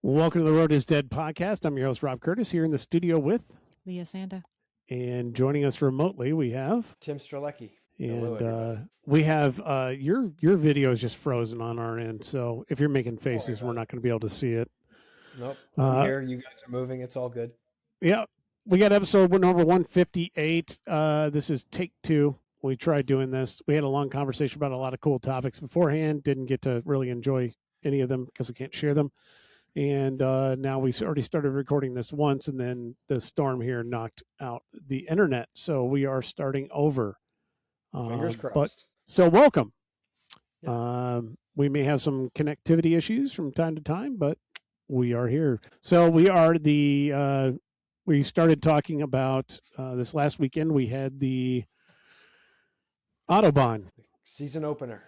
Welcome to the Road is Dead podcast. I'm your host, Rob Curtis, here in the studio with Leah Sanda. And joining us remotely, we have Tim Strelecki. And we have your video is just frozen on our end. So if you're making faces, we're not going to be able to see it. Nope. I'm here. You guys are moving. It's all good. Yeah. We got episode number 158. This is take 2. We tried doing this. We had a long conversation about a lot of cool topics beforehand. Didn't get to really enjoy any of them because we can't share them. And now we already started recording this once, and then the storm here knocked out the internet. So we are starting over. Fingers crossed. But, so welcome. Yeah. We may have some connectivity issues from time to time, but we are here. So we are we started talking about this last weekend. We had the Autobahn. Season opener.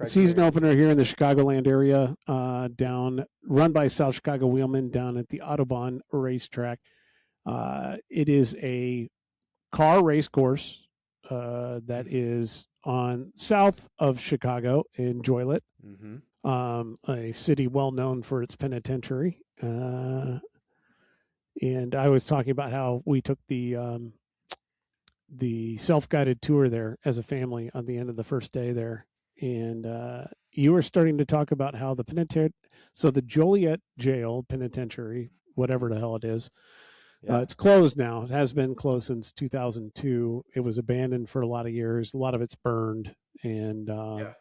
Season opener here in the Chicagoland area, run by South Chicago Wheelmen down at the Autobahn racetrack. It is a car race course that is on south of Chicago in Joliet, a city well known for its penitentiary. And I was talking about how we took the self-guided tour there as a family on the end of the first day there. And you were starting to talk about how the penitentiary, so the Joliet jail penitentiary, whatever the hell it is, it's closed now. It has been closed since 2002. It was abandoned for a lot of years. A lot of it's burned, and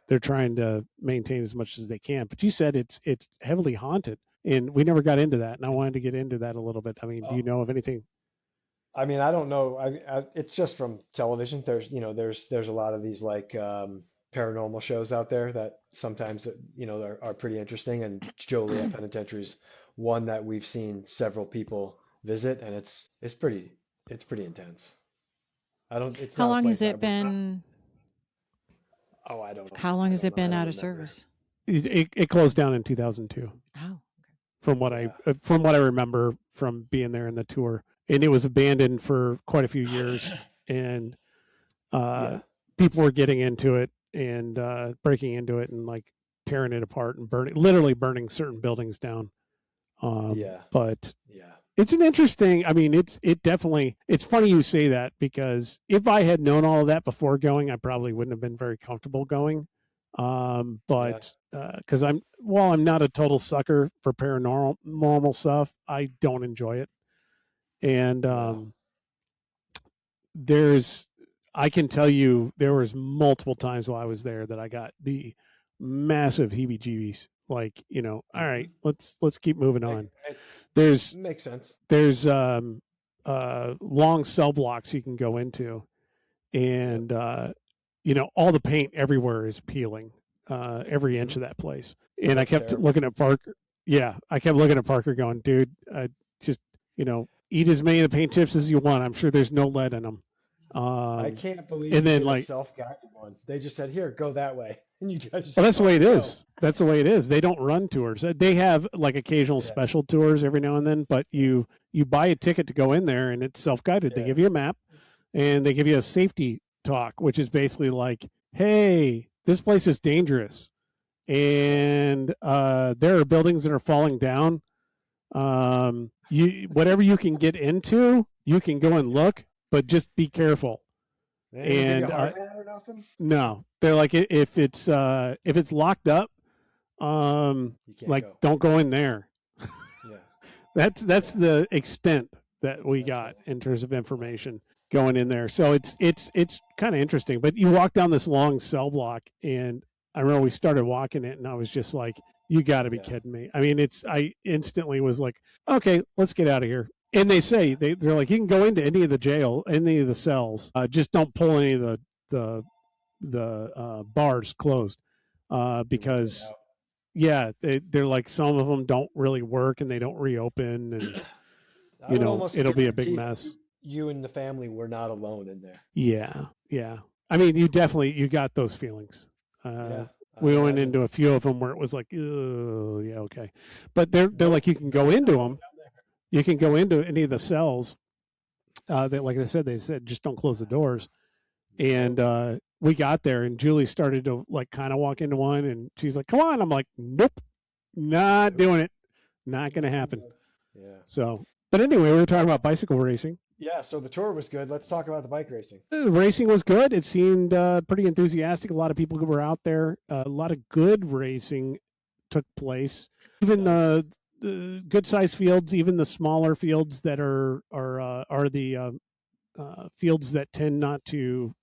they're trying to maintain as much as they can. But you said it's heavily haunted, and we never got into that. And I wanted to get into that a little bit. I mean, do you know of anything? I mean, I don't know. It's just from television. There's a lot of these like paranormal shows out there that sometimes are pretty interesting, and Joliet Penitentiary is one that we've seen several people visit, and it's pretty intense. How long has it been? Oh, I don't know. How long has it been out of service? It closed down in 2002. Oh, okay. From what I remember from being there in the tour, and it was abandoned for quite a few years, and people were getting into it and breaking into it and like tearing it apart and literally burning certain buildings down. But it's an interesting, I mean, it's funny you say that, because if I had known all of that before going, I probably wouldn't have been very comfortable going. But because I'm not a total sucker for paranormal stuff. I don't enjoy it. And I can tell you there was multiple times while I was there that I got the massive heebie-jeebies. Like, all right, let's keep moving on. Makes sense. There's long cell blocks you can go into, and all the paint everywhere is peeling, every inch of that place. And I kept looking at Parker. Yeah, I kept looking at Parker, going, dude, just eat as many of the paint chips as you want. I'm sure there's no lead in them. I can't believe the self-guided ones. They just said, "Here, go that way," and you just. Well, that's the way it is. That's the way it is. They don't run tours. They have like occasional special tours every now and then, but you buy a ticket to go in there, and it's self-guided. They give you a map, and they give you a safety talk, which is basically like, "Hey, this place is dangerous, and there are buildings that are falling down. Whatever you can get into, you can go and look." But just be careful. And no, they're like, if it's locked up, don't go in there. That's the extent that we got in terms of information going in there. So it's kind of interesting. But you walk down this long cell block, and I remember we started walking it, and I was just like, you got to be kidding me. I mean, I instantly was like, okay, let's get out of here. And they say they're like, you can go into any of the cells, just don't pull any of the bars closed, because they're like, some of them don't really work and they don't reopen, and it'll be a big mess. You and the family were not alone in there. Yeah. I mean, you got those feelings. We went into a few of them where it was like, oh yeah, okay, but they're like, you can go into them. You can go into any of the cells. That, like they said just don't close the doors. And we got there, and Julie started to like kind of walk into one, and she's like, "Come on!" I'm like, "Nope, not doing it, Not going to happen. Yeah. So, but anyway, we were talking about bicycle racing. Yeah, so the tour was good. Let's talk about the bike racing. The racing was good. It seemed pretty enthusiastic. A lot of people were out there. A lot of good racing took place. Even the good sized fields, even the smaller fields that are the fields that tend not to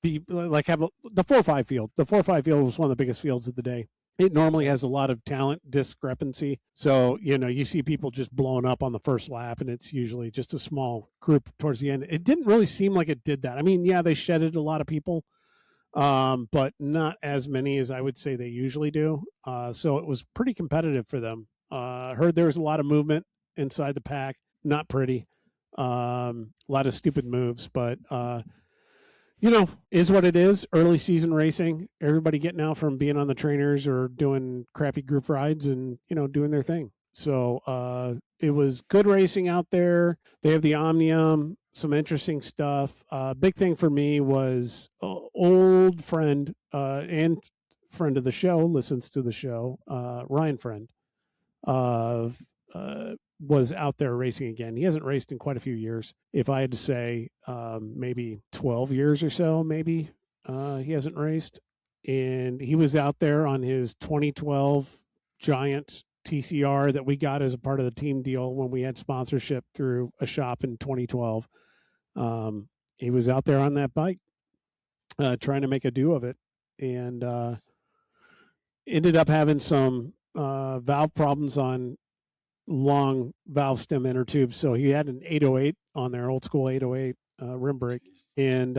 be like have the 4-5 field. The 4-5 field was one of the biggest fields of the day. It normally has a lot of talent discrepancy. So, you see people just blowing up on the first lap, and it's usually just a small group towards the end. It didn't really seem like it did that. I mean, yeah, they shedded a lot of people, but not as many as I would say they usually do. So it was pretty competitive for them. Heard there was a lot of movement inside the pack. Not pretty. A lot of stupid moves, but is what it is. Early season racing, everybody getting out from being on the trainers or doing crappy group rides and, doing their thing. So it was good racing out there. They have the Omnium, some interesting stuff. Big thing for me was old friend and friend of the show, listens to the show, Ryan Friend, was out there racing again. He hasn't raced in quite a few years. If I had to say, maybe 12 years or so, maybe he hasn't raced. And he was out there on his 2012 Giant TCR that we got as a part of the team deal when we had sponsorship through a shop in 2012. He was out there on that bike, trying to make a do of it, and ended up having some valve problems on long valve stem inner tubes. So he had an 808 on there, old school 808 rim brake, and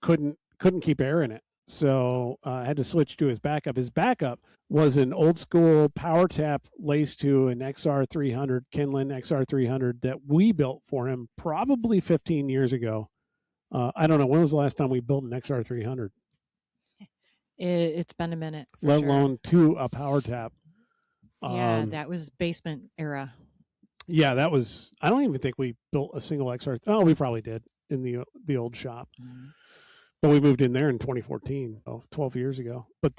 couldn't keep air in it. So I had to switch to his backup. His backup was an old school power tap laced to an XR300, Kenlin XR300 that we built for him probably 15 years ago. I don't know, when was the last time we built an XR300? It's been a minute. Let alone to a power tap. Yeah, that was basement era. Yeah, that was. I don't even think we built a single XR. Oh, we probably did in the old shop, but we moved in there in 2014, 12 years ago. But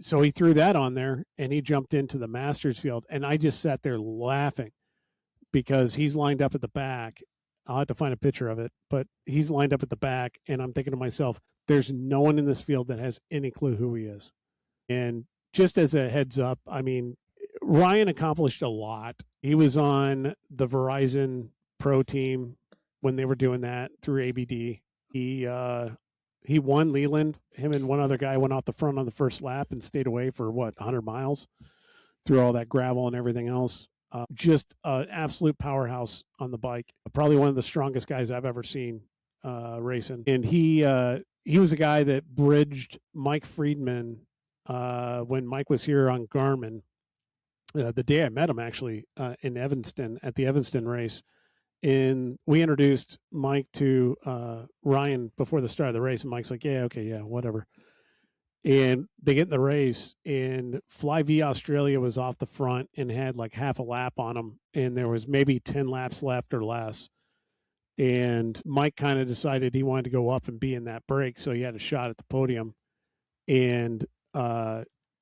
so he threw that on there and he jumped into the Masters field, and I just sat there laughing because he's lined up at the back. I'll have to find a picture of it, but he's lined up at the back, and I'm thinking to myself, there's no one in this field that has any clue who he is. And just as a heads up, I mean, Ryan accomplished a lot. He was on the Verizon Pro team when they were doing that through ABD. He won Leland. Him and one other guy went off the front on the first lap and stayed away for 100 miles through all that gravel and everything else. Just an absolute powerhouse on the bike. Probably one of the strongest guys I've ever seen racing. And he was a guy that bridged Mike Friedman when Mike was here on Garmin. The day I met him, actually, in Evanston at the Evanston race. And we introduced Mike to Ryan before the start of the race. And Mike's like, yeah, okay, yeah, whatever. And they get in the race, and Fly V Australia was off the front and had like half a lap on him. And there was maybe 10 laps left or less. And Mike kind of decided he wanted to go up and be in that break. So he had a shot at the podium. And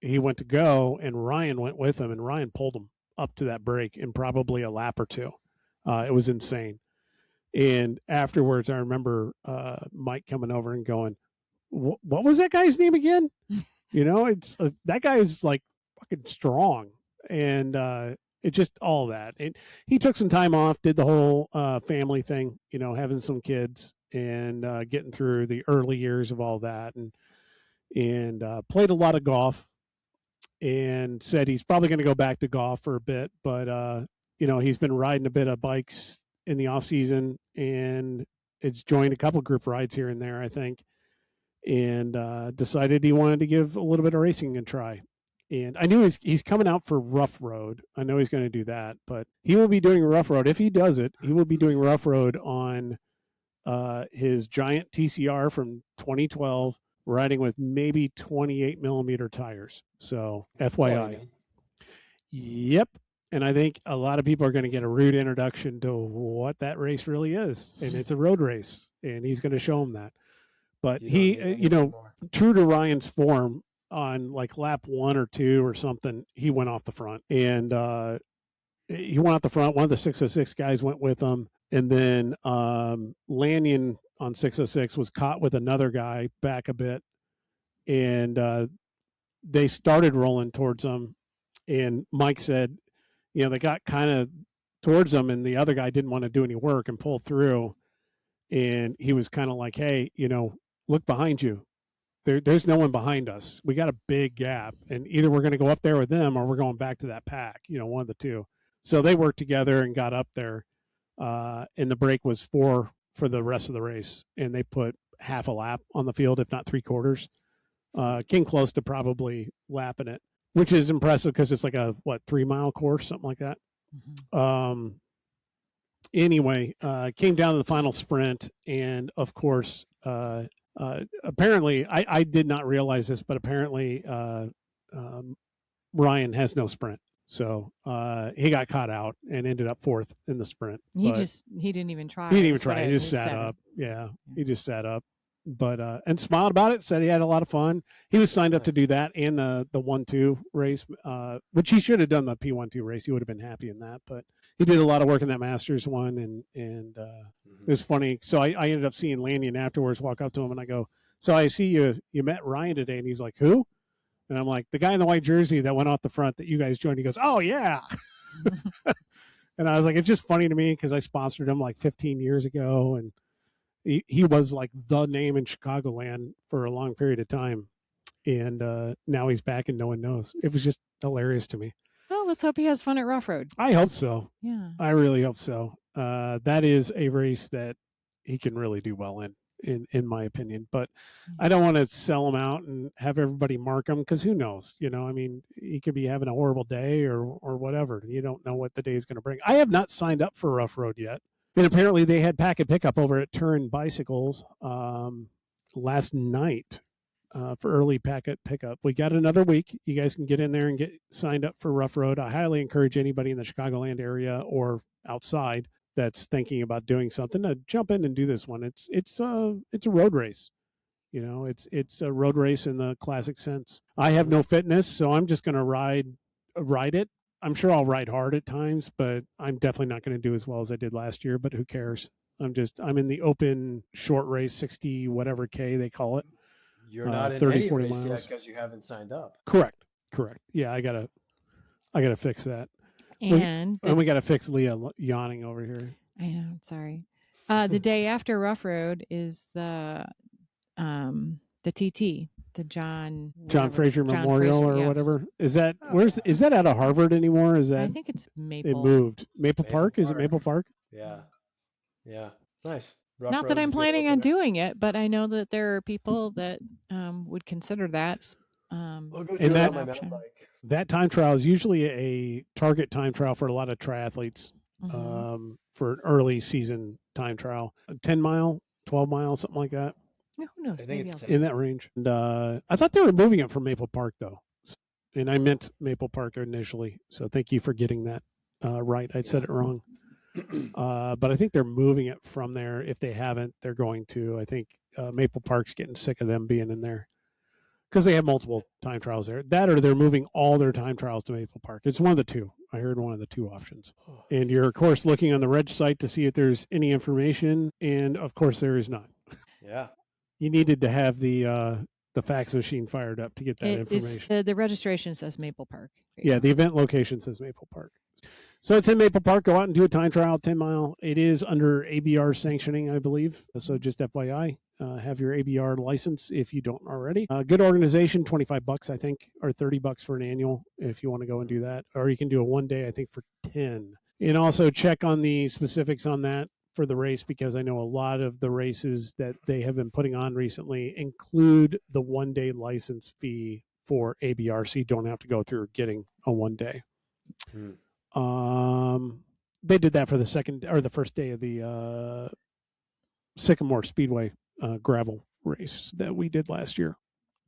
he went to go, and Ryan went with him, and Ryan pulled him up to that break in probably a lap or two. It was insane. And afterwards, I remember Mike coming over and going, what was that guy's name again? It's that guy is like fucking strong. And it's just all that. And he took some time off, did the whole family thing, having some kids and getting through the early years of all that, and played a lot of golf, and said he's probably going to go back to golf for a bit, but he's been riding a bit of bikes in the off season, and it's joined a couple group rides here and there, I think, and decided he wanted to give a little bit of racing a try. And I knew he's coming out for Rough Road. I know he's going to do that, but he will be doing Rough Road. If he does it, he will be doing Rough Road on his Giant TCR from 2012, riding with maybe 28 millimeter tires. So FYI. Yep. And I think a lot of people are going to get a rude introduction to what that race really is. And it's a road race, and he's going to show them that. But he, true to Ryan's form, on like lap 1 or 2 or something, he went off the front, and he went out the front. One of the 606 guys went with him, and then Lanyon on 606 was caught with another guy back a bit, and they started rolling towards him, and Mike said, they got kind of towards him, and the other guy didn't want to do any work and pull through, and he was kind of like, hey, look behind you. There's no one behind us. We got a big gap, and either we're going to go up there with them or we're going back to that pack, one of the two. So they worked together and got up there, and the break was 4 for the rest of the race, and they put half a lap on the field, if not 3/4. Came close to probably lapping it, which is impressive because it's like a 3-mile course, something like that. Mm-hmm. Anyway, came down to the final sprint, and of course, apparently, I did not realize this, but apparently Ryan has no sprint. So he got caught out and ended up 4th in the sprint. He didn't even try. He didn't even try. He just sat up. Yeah, he just sat up. But and smiled about it. Said he had a lot of fun. He was signed up to do that and the 1-2 race, which he should have done the P1-2 race. He would have been happy in that. But he did a lot of work in that Masters one, and it was funny. So I ended up seeing Lanyon afterwards. Walk up to him and I go, "So I see you met Ryan today," and he's like, "Who?" And I'm like, "The guy in the white jersey that went off the front that you guys joined." He goes, "Oh, yeah." And I was like, it's just funny to me because I sponsored him like 15 years ago. And he was like the name in Chicagoland for a long period of time. And now he's back and no one knows. It was just hilarious to me. Well, let's hope he has fun at Rough Road. I hope so. Yeah. I really hope so. That is a race that he can really do well in my opinion. But I don't want to sell him out and have everybody mark him because who knows? I mean, he could be having a horrible day or whatever. You don't know what the day is going to bring. I have not signed up for Rough Road yet. And apparently they had packet pickup over at Turin Bicycles last night for early packet pickup. We got another week. You guys can get in there and get signed up for Rough Road. I highly encourage anybody in the Chicagoland area or outside that's thinking about doing something to jump in and do this one. It's a road race. It's a road race in the classic sense. I have no fitness, so I'm just going to ride it. I'm sure I'll ride hard at times, but I'm definitely not going to do as well as I did last year, but who cares? I'm in the open short race, 60 whatever K they call it. You're not in 30, any 40 race miles yet because you haven't signed up. Correct. Yeah, I gotta fix that. And we got to fix Leah yawning over here. I know. Sorry. The day after Rough Road is the TT, the John Fraser Memorial Fraser, or yes. whatever. Is that is that out of Harvard anymore? Is that? I think it's Maple. It moved. Maple Park? Is it Maple Park? Yeah. Nice. Rough Not that Road I'm is good planning over on there. doing it, but I know that there are people that would consider that. I'll go do And it that- on my mountain bike. That time trial is usually a target time trial for a lot of triathletes for an early season time trial. A 10 mile, 12 mile, something like that, Who knows? I think Maybe it's I'll 10. in that range. And I thought they were moving it from Maple Park, though. And I meant Maple Park initially. So thank you for getting that right. I said it wrong. But I think they're moving it from there. If they haven't, they're going to. I think Maple Park's getting sick of them being in there because they have multiple time trials there. That or they're moving all their time trials to Maple Park. It's one of the two. I heard one of the two options. And you're, of course, looking on the Reg site to see if there's any information. And, of course, there is not. Yeah. You needed to have the fax machine fired up to get that information. It's, the registration says Maple Park. Yeah, the event location says Maple Park. So it's in Maple Park. Go out and do a time trial, 10 mile. It is under ABR sanctioning, I believe. So just FYI, have your ABR license if you don't already. Good organization, $25, I think, or $30 for an annual if you want to go and do that. Or you can do a one day, I think, for 10. And also check on the specifics on that for the race, because I know a lot of the races that they have been putting on recently include the one day license fee for ABR, so you don't have to go through getting a one day. They did that for the second or the first day of the Sycamore Speedway gravel race that we did last year.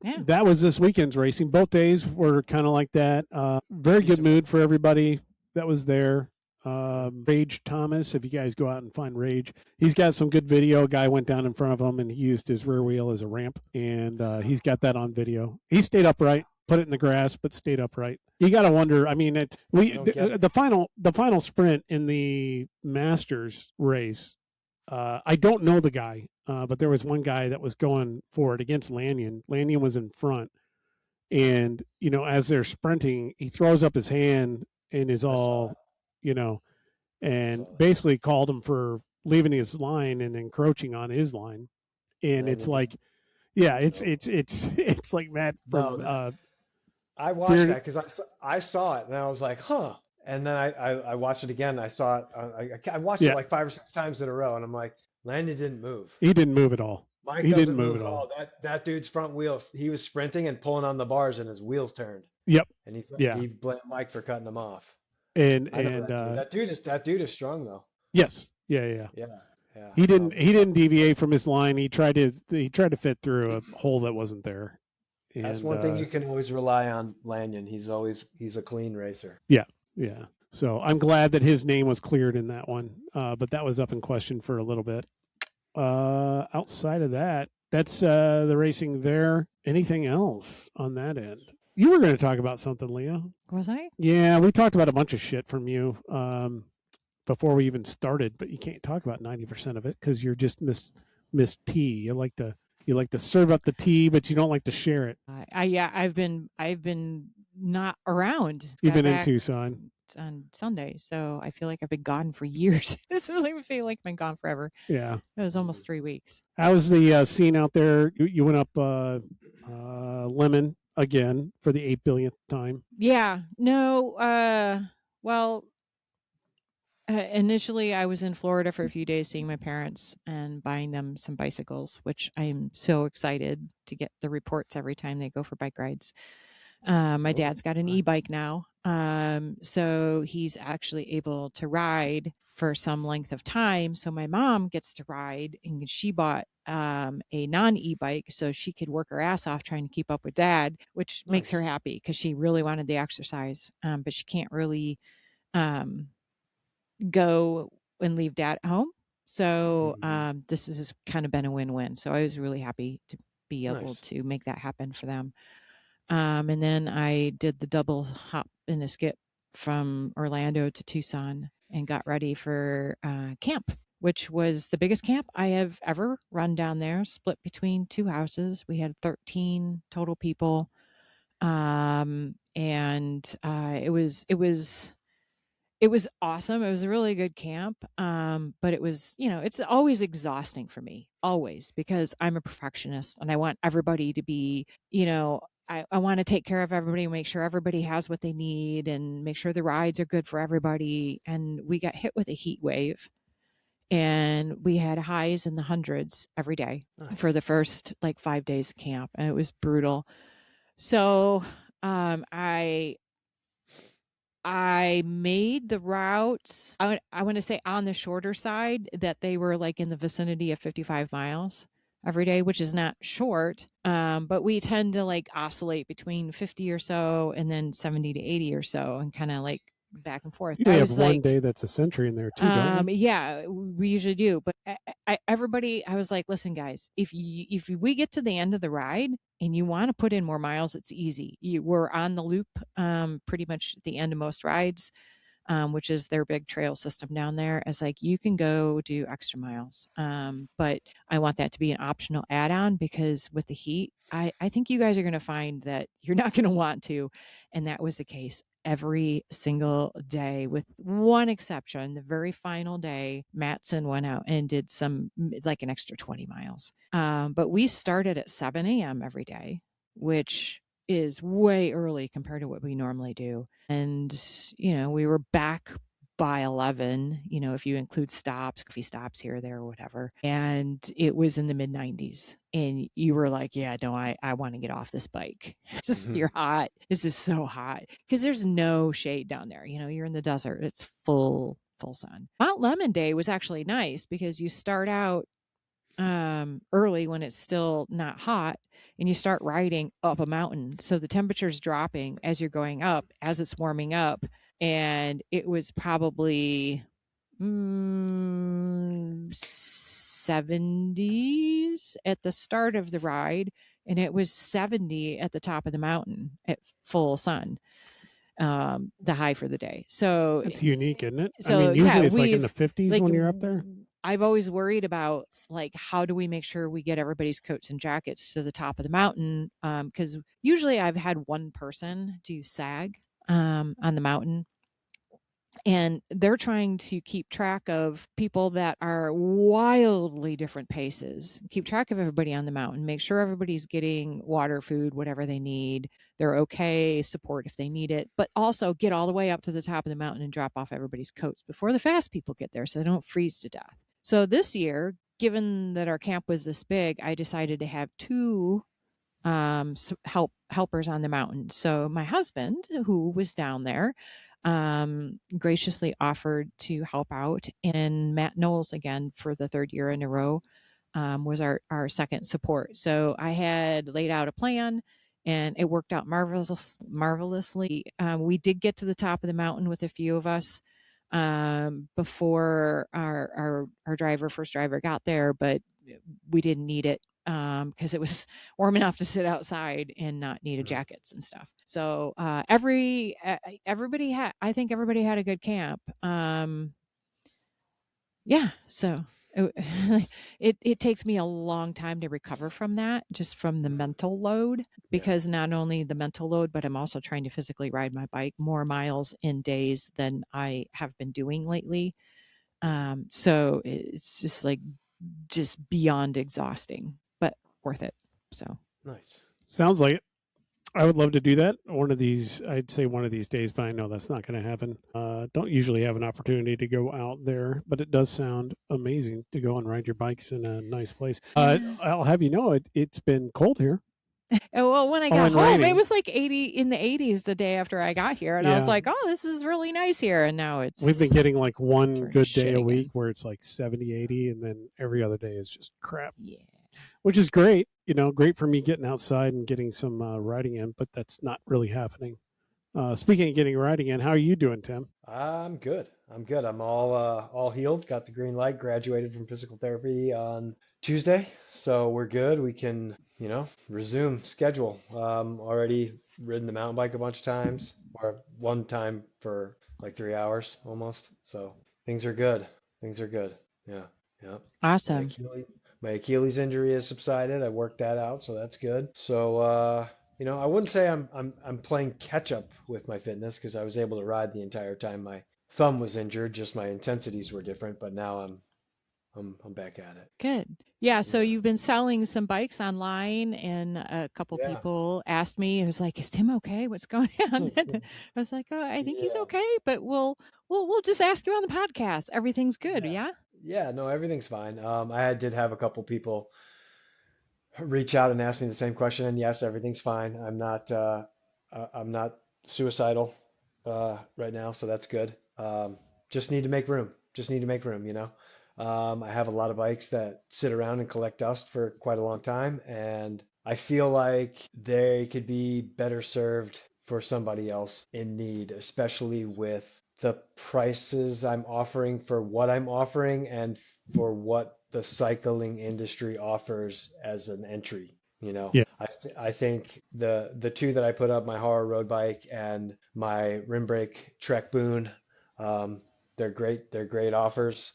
Yeah. That was this weekend's racing. Both days were kind of like that. Very good mood for everybody that was there. Rage Thomas. If you guys go out and find Rage, he's got some good video. A guy went down in front of him and he used his rear wheel as a ramp, and he's got that on video. He stayed upright, put it in the grass, but stayed upright. You got to wonder. I mean, the final sprint in the Masters race. I don't know the guy, but there was one guy that was going for it against Lanyon. Lanyon was in front, and as they're sprinting, he throws up his hand and is all, and basically called him for leaving his line and encroaching on his line. And it's like, yeah, it's like Matt from. I watched that because I saw it and I was like, huh. And then I watched it again. I saw it. I watched it like 5 or 6 times in a row, and I'm like, Landon didn't move. He didn't move at all. Mike he doesn't didn't move at all. That dude's front wheels. He was sprinting and pulling on the bars, and his wheels turned. Yep. And he blamed Mike for cutting him off. And that dude is strong though. Yes. Yeah. Yeah. He didn't deviate from his line. He tried to fit through a hole that wasn't there. And, that's one thing you can always rely on Lanyon. He's a clean racer. Yeah. So I'm glad that his name was cleared in that one. But that was up in question for a little bit. Outside of that, that's the racing there. Anything else on that end? You were going to talk about something, Leah. Was I? Yeah, we talked about a bunch of shit from you before we even started, but you can't talk about 90% of it because you're just miss tea. You like to serve up the tea, but you don't like to share it. I've been not around. You've been in Tucson on Sunday, so I feel like I've been gone for years. It's really feel like I've been gone forever. Yeah, it was almost 3 weeks. How was the scene out there? You went up Lemon again for the 8 billionth time. Yeah. No. Well, initially I was in Florida for a few days seeing my parents and buying them some bicycles, which I'm so excited to get the reports every time they go for bike rides. My dad's got an e-bike now. So he's actually able to ride for some length of time. So my mom gets to ride, and she bought a non-e-bike so she could work her ass off trying to keep up with dad, which makes her happy because she really wanted the exercise. But she can't really go and leave dad at home. So this has kind of been a win-win. So I was really happy to be able to make that happen for them. And then I did the double hop and a skip from Orlando to Tucson and got ready for camp, which was the biggest camp I have ever run down there, split between 2 houses. We had 13 total people. And it was awesome. It was a really good camp. But it was, it's always exhausting for me, always, because I'm a perfectionist and I want everybody to be, I want to take care of everybody, make sure everybody has what they need and make sure the rides are good for everybody. And we got hit with a heat wave and we had highs in the hundreds every day for the first 5 days of camp. And it was brutal. So, I made the routes, I want to say on the shorter side, that they were in the vicinity of 55 miles every day, which is not short. But we tend to oscillate between 50 or so and then 70 to 80 or so and kind of back and forth. You have one day that's a century in there too, don't you? Yeah, we usually do. But I was like, listen, guys, if we get to the end of the ride and you want to put in more miles, it's easy. We're on the loop pretty much at the end of most rides, which is their big trail system down there. It's you can go do extra miles. But I want that to be an optional add-on because with the heat, I think you guys are going to find that you're not going to want to. And that was the case every single day, with one exception. The very final day, Mattson went out and did some an extra 20 miles. But we started at 7 a.m. every day, which is way early compared to what we normally do. And, we were back by 11, if you include stops, coffee stops here, there, or whatever. And it was in the mid 90s. And you were like, yeah, no, I want to get off this bike. You're hot. This is so hot. Because there's no shade down there. You're in the desert. It's full sun. Mount Lemon Day was actually nice because you start out early when it's still not hot and you start riding up a mountain. So the temperature's dropping as you're going up, as it's warming up. and it was probably 70s at the start of the ride, and it was 70 at the top of the mountain at full sun, the high for the day. So It's unique, isn't it? I so mean, usually yeah, it's like in the we've 50s like when you're up there. I've always worried about like how do we make sure we get everybody's coats and jackets to the top of the mountain, because usually I've had one person do SAG on the mountain, and they're trying to keep track of people that are wildly different paces, keep track of everybody on the mountain, make sure everybody's getting water, food, whatever they need, they're okay, support if they need it, but also get all the way up to the top of the mountain and drop off everybody's coats before the fast people get there so they don't freeze to death. So this year, given that our camp was this big, I decided to have two helpers on the mountain. So my husband, who was down there, graciously offered to help out, and Matt Knowles, again for the third year in a row, was our second support. So I had laid out a plan, and it worked out marvelously. We did get to the top of the mountain with a few of us before our first driver got there, but we didn't need it because it was warm enough to sit outside and not need jackets and stuff. So everybody had, I think everybody had a good camp. Yeah, so it takes me a long time to recover from that, just from the mental load, because not only the mental load, but I'm also trying to physically ride my bike more miles in days than I have been doing lately. So it's just beyond exhausting, but worth it. So Nice. Sounds like it. I would love to do that one of these. I'd say one of these days, but I know that's not going to happen. Don't usually have an opportunity to go out there, but it does sound amazing to go and ride your bikes in a nice place. I'll have you know it's been cold here. Well, when I got and home, raining. it was like 80 in the 80s the day after I got here, and I was Yeah. like, "Oh, this is really nice here." And now it's We've been getting like one turning good shit day a again. week where it's like 70, 80, and then every other day is just crap. Yeah. Which is great, great for me getting outside and getting some riding in, but that's not really happening. Speaking of getting riding in, how are you doing, Tim? I'm good. I'm good. I'm all healed. Got the green light. Graduated from physical therapy on Tuesday, so we're good. We can, resume schedule. Already ridden the mountain bike a bunch of times, or one time for like 3 hours almost. So things are good. Things are good. Yeah, yeah. My Awesome. Achilles, my Achilles injury has subsided. I worked that out, so that's good. So I wouldn't say I'm playing catch up with my fitness because I was able to ride the entire time my thumb was injured. Just my intensities were different, but now I'm back at it. Good. Yeah, so Yeah, you've been selling some bikes online, and a couple yeah, people asked me, it was like, "Is Tim okay? What's going on?" And I was like, "Oh, I think he's yeah, okay, but we'll just ask you on the podcast. Everything's good, yeah, yeah?" yeah. No, everything's fine. Did have a couple people reach out and ask me the same question, and yes, everything's fine. I'm not suicidal right now, so that's good. Just need to make room. Just need to make room. I have a lot of bikes that sit around and collect dust for quite a long time, and I feel like they could be better served for somebody else in need, especially with the prices I'm offering for what I'm offering and for what the cycling industry offers as an entry. Yeah. I think the two that I put up, my Horror road bike and my rim brake Trek Boon, they're great. They're great offers.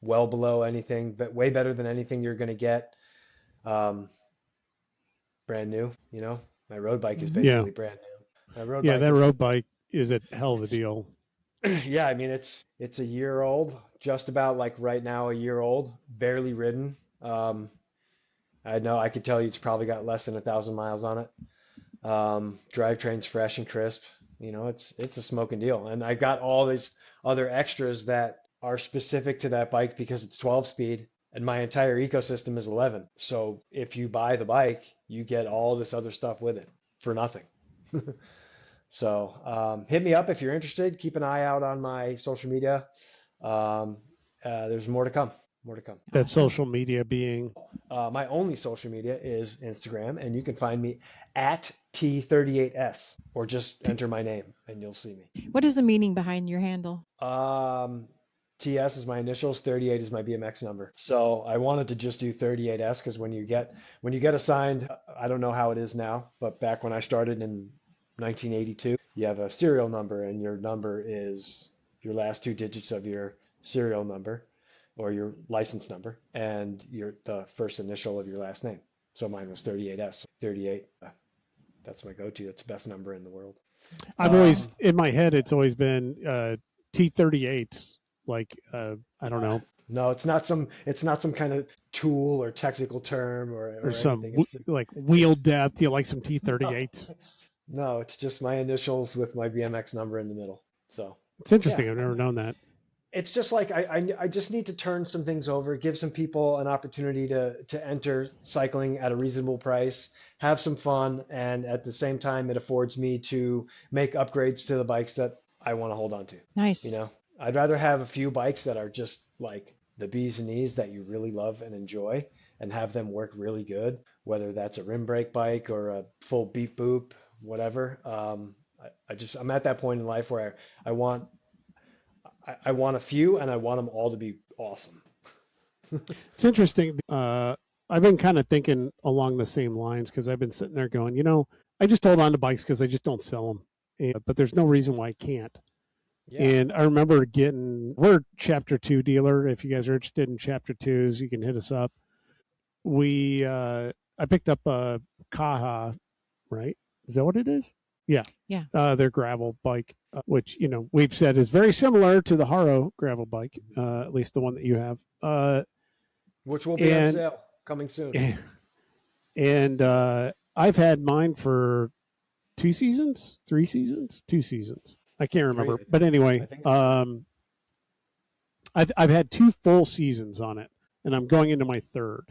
Well below anything, but way better than anything you're going to get um, brand new. My road bike is Yeah. basically brand new. My road Yeah, bike that is road bike is a hell of a it's deal. yeah, I mean it's a year old, just about like right now a year old, barely ridden. I know I could tell you it's probably got less than 1,000 miles on it. Drivetrain's fresh and crisp. It's a smoking deal. And I got all these other extras that are specific to that bike because it's 12 speed and my entire ecosystem is 11. So if you buy the bike, you get all this other stuff with it for nothing. So hit me up if you're interested. Keep an eye out on my social media. Um, there's more to come. More to come. That Awesome. social media being My only social media is Instagram, and you can find me at T38S, or just enter my name and you'll see me. What is the meaning behind your handle? Um, TS is my initials, 38 is my BMX number. So I wanted to just do 38S because when you get assigned, I don't know how it is now, but back when I started in 1982, you have a serial number and your number is your last two digits of your serial number or your license number and the first initial of your last name. So mine was 38S. 38, that's my go-to. That's the best number in the world. I've always, in my head, it's always been T38s. Like, I don't know. No, it's not some kind of tool or technical term or some anything. like wheel depth. You like some T38s? No, it's just my initials with my BMX number in the middle. So It's interesting. yeah, I've never known that. it's just like I just need to turn some things over, give some people an opportunity to enter cycling at a reasonable price, have some fun, and at the same time, it affords me to make upgrades to the bikes that I want to hold on to. Nice. You know, I'd rather have a few bikes that are just like the bees and knees that you really love and enjoy and have them work really good, whether that's a rim brake bike or a full beep boop, whatever. I'm at that point in life where I want a few and I want them all to be awesome. It's interesting. I've been kind of thinking along the same lines because I've been sitting there going, I just hold on to bikes because I just don't sell them. But there's no reason why I can't. Yeah. And I remember we're a Chapter 2 dealer. If you guys are interested in Chapter 2s, you can hit us up. I picked up a Kaha, right? Is that what it is? Yeah. Yeah. Their gravel bike, which, we've said is very similar to the Haro gravel bike, at least the one that you have. Which will be on sale coming soon. And I've had mine for 2 seasons, 3 seasons, 2 seasons. I can't remember. But anyway, I've had 2 full seasons on it, and I'm going into my third.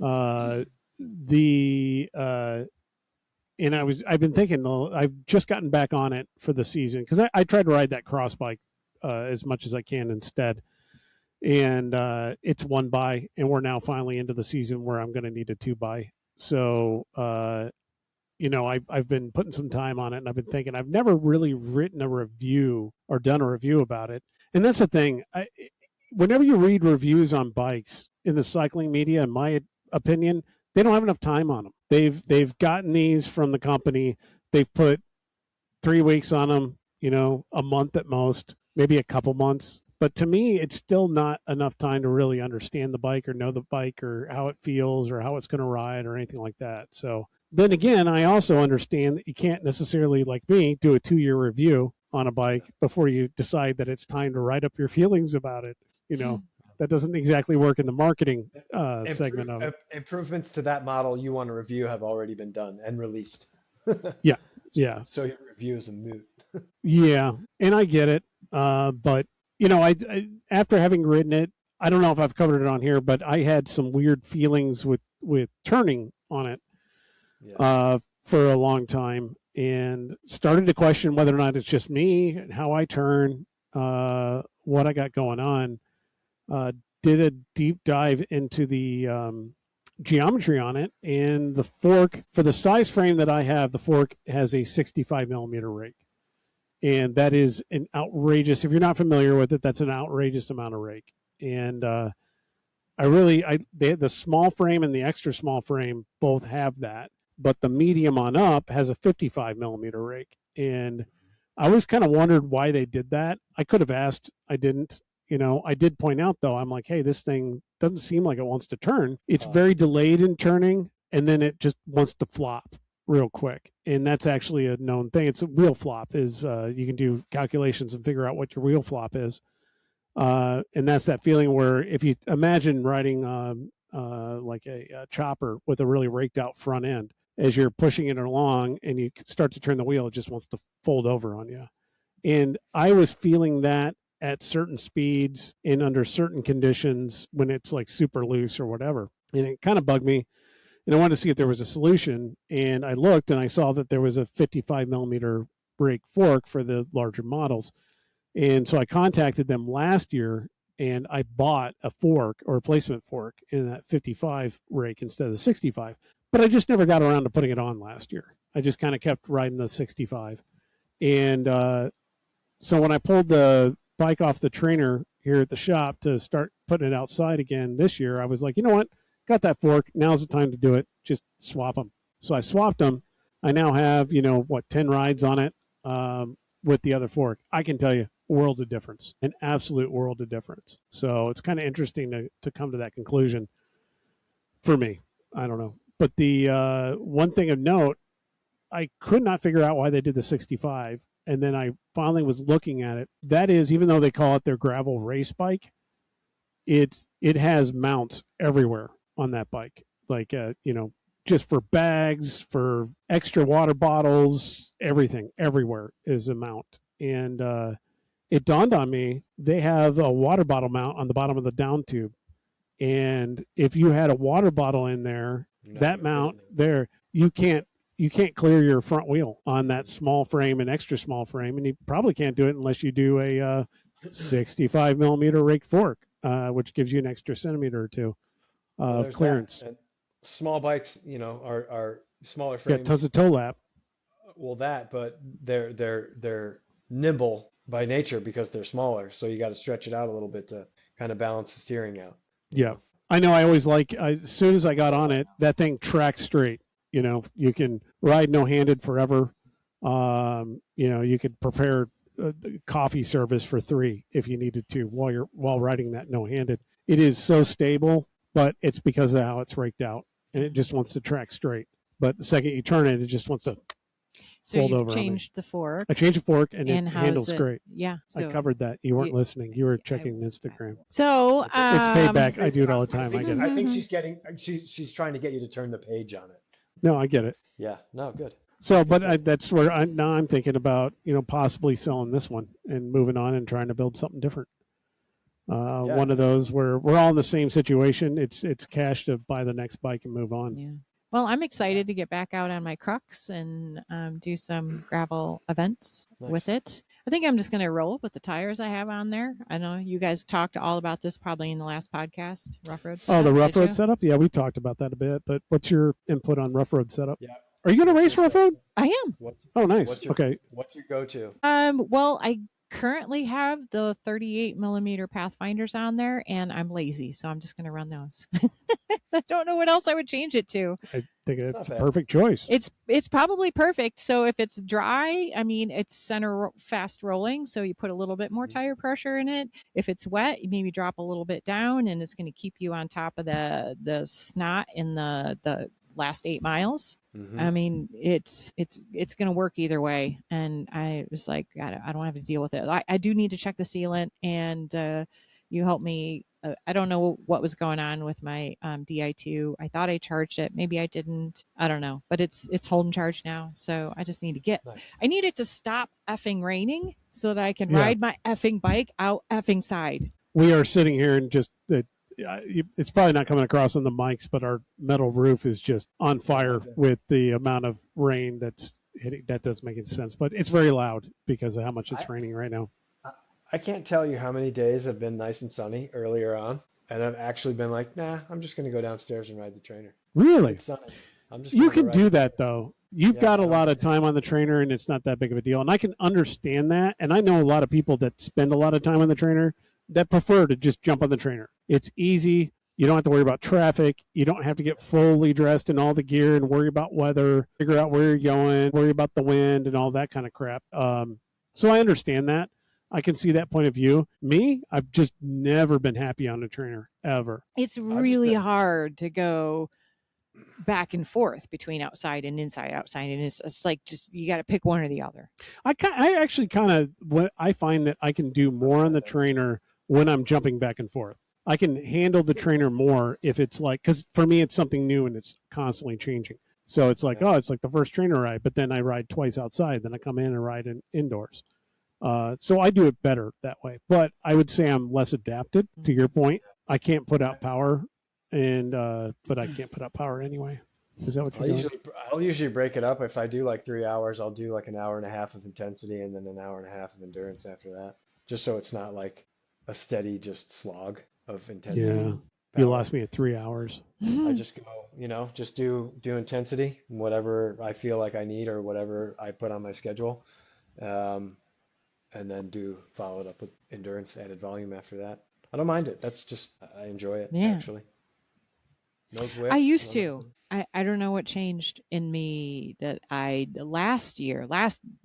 And I've been thinking, I've just gotten back on it for the season because I tried to ride that cross bike as much as I can instead. And it's 1x, and we're now finally into the season where I'm going to need a 2x. So, I've been putting some time on it, and I've been thinking I've never really written a review or done a review about it. And that's the thing. Whenever you read reviews on bikes in the cycling media, in my opinion, they don't have enough time on them. They've gotten these from the company. They've put 3 weeks on them, a month at most, maybe a couple months. But to me, it's still not enough time to really understand the bike or know the bike or how it feels or how it's going to ride or anything like that. So then again, I also understand that you can't necessarily, like me, do a 2-year review on a bike before you decide that it's time to write up your feelings about it. That doesn't exactly work in the marketing segment of it. Improvements to that model you want to review have already been done and released. Yeah. Yeah. So your review is a moot. Yeah. And I get it. But, I after having ridden it, I don't know if I've covered it on here, but I had some weird feelings with turning on it for a long time and started to question whether or not it's just me and how I turn, what I got going on. Did a deep dive into the geometry on it, and the fork, for the size frame that I have, the fork has a 65 millimeter rake. And that is an outrageous, if you're not familiar with it, that's an outrageous amount of rake. And the small frame and the extra small frame both have that, but the medium on up has a 55 millimeter rake. And I always kind of wondered why they did that. I could have asked, I didn't. I did point out, though, I'm like, hey, this thing doesn't seem like it wants to turn. It's very delayed in turning, and then it just wants to flop real quick. And that's actually a known thing. It's a wheel flop. Is you can do calculations and figure out what your wheel flop is. And that's that feeling where if you imagine riding like a chopper with a really raked out front end, as you're pushing it along and you start to turn the wheel, it just wants to fold over on you. And I was feeling that at certain speeds and under certain conditions when it's like super loose or whatever. And it kind of bugged me. And I wanted to see if there was a solution. And I looked and I saw that there was a 55 millimeter brake fork for the larger models. And so I contacted them last year and I bought a fork or replacement fork in that 55 rake instead of the 65. But I just never got around to putting it on last year. I just kind of kept riding the 65. And so when I pulled the bike off the trainer here at the shop to start putting it outside again this year, I was like, you know what? Got that fork. Now's the time to do it. Just swap them. So I swapped them. I now have, 10 rides on it with the other fork. I can tell you, world of difference, an absolute world of difference. So it's kind of interesting to come to that conclusion for me. I don't know. But the one thing of note, I could not figure out why they did the 65. And then I finally was looking at it. That is, even though they call it their gravel race bike, it has mounts everywhere on that bike. Like, just for bags, for extra water bottles, everything, everywhere is a mount. And it dawned on me, they have a water bottle mount on the bottom of the down tube. And if you had a water bottle in there, that mount there, you can't clear your front wheel on that small frame and extra small frame. And you probably can't do it unless you do a 65 millimeter rake fork, which gives you an extra centimeter or two of clearance. Small bikes, are smaller frames. Got tons of toe lap. Well, but they're nimble by nature because they're smaller. So you got to stretch it out a little bit to kind of balance the steering out. Yeah. I know. I always as soon as I got on it, that thing tracks straight. You can ride no-handed forever. You could prepare coffee service for 3 if you needed to while riding that no-handed. It is so stable, but it's because of how it's raked out, and it just wants to track straight. But the second you turn it just wants to fold over. So you've changed the fork. I changed the fork, and it handles great. Yeah. So I covered that. You weren't listening. You were checking Instagram. So it's payback. I do it all the time. I get it. I think she's trying to get you to turn the page on it. No, I get it. Yeah. No, good. So, but that's where I'm thinking about, possibly selling this one and moving on and trying to build something different. One of those where we're all in the same situation. It's cash to buy the next bike and move on. Yeah. Well, I'm excited to get back out on my Crux and do some gravel events with it. I think I'm just going to roll with the tires I have on there. I know you guys talked all about this probably in the last podcast, rough road setup. Oh, the rough road setup? Yeah, we talked about that a bit. But what's your input on rough road setup? Yeah. Are you going to race rough road? I am. Oh, nice. Okay. What's your go-to? Well, I currently have the 38 millimeter Pathfinders on there, and I'm lazy, so I'm just going to run those. I don't know what else I would change it to. I think it's a perfect choice. It's probably perfect. So if it's dry, it's center fast rolling, so you put a little bit more tire pressure in it. If it's wet, you maybe drop a little bit down, and it's going to keep you on top of the snot in the last 8 miles. Mm-hmm. It's going to work either way. And I was like, I don't have to deal with it. I do need to check the sealant, and you helped me. I don't know what was going on with my Di2. I thought I charged it. Maybe I didn't. I don't know. But it's holding charge now. So I just need to I need it to stop effing raining so that I can ride my effing bike out effing side. We are sitting here and just it's probably not coming across on the mics, but our metal roof is just on fire with the amount of rain that's hitting. That doesn't make any sense, but it's very loud because of how much it's raining right now. I can't tell you how many days have been nice and sunny earlier on, and I've actually been like, nah, I'm just going to go downstairs and ride the trainer. Really? It's sunny. You can do that, though. You've got a lot of time on the trainer, and it's not that big of a deal. And I can understand that. And I know a lot of people that spend a lot of time on the trainer that prefer to just jump on the trainer. It's easy. You don't have to worry about traffic. You don't have to get fully dressed in all the gear and worry about weather, figure out where you're going, worry about the wind and all that kind of crap. So I understand that. I can see that point of view. Me, I've just never been happy on a trainer, ever. It's really hard to go back and forth between outside and inside, and it's like just you got to pick one or the other. I actually I find that I can do more on the trainer when I'm jumping back and forth. I can handle the trainer more if it's like, because for me it's something new and it's constantly changing. So it's like, it's like the first trainer ride, but then I ride twice outside, then I come in and ride indoors. So I do it better that way. But I would say I'm less adapted, to your point. I can't put out power, but I can't put out power anyway. Is that what you're doing? I'll usually break it up. If I do like 3 hours, I'll do like an hour and a half of intensity and then an hour and a half of endurance after that. Just so it's not like a steady just slog of intensity. Yeah. You power. lost me at 3 hours. I just go, just do intensity, whatever I feel like I need or whatever I put on my schedule, um, and then follow it up with endurance, added volume after that. I don't mind it. I enjoy it Yeah. actually. No whip. I used No to. nothing. I don't know what changed in me that last year,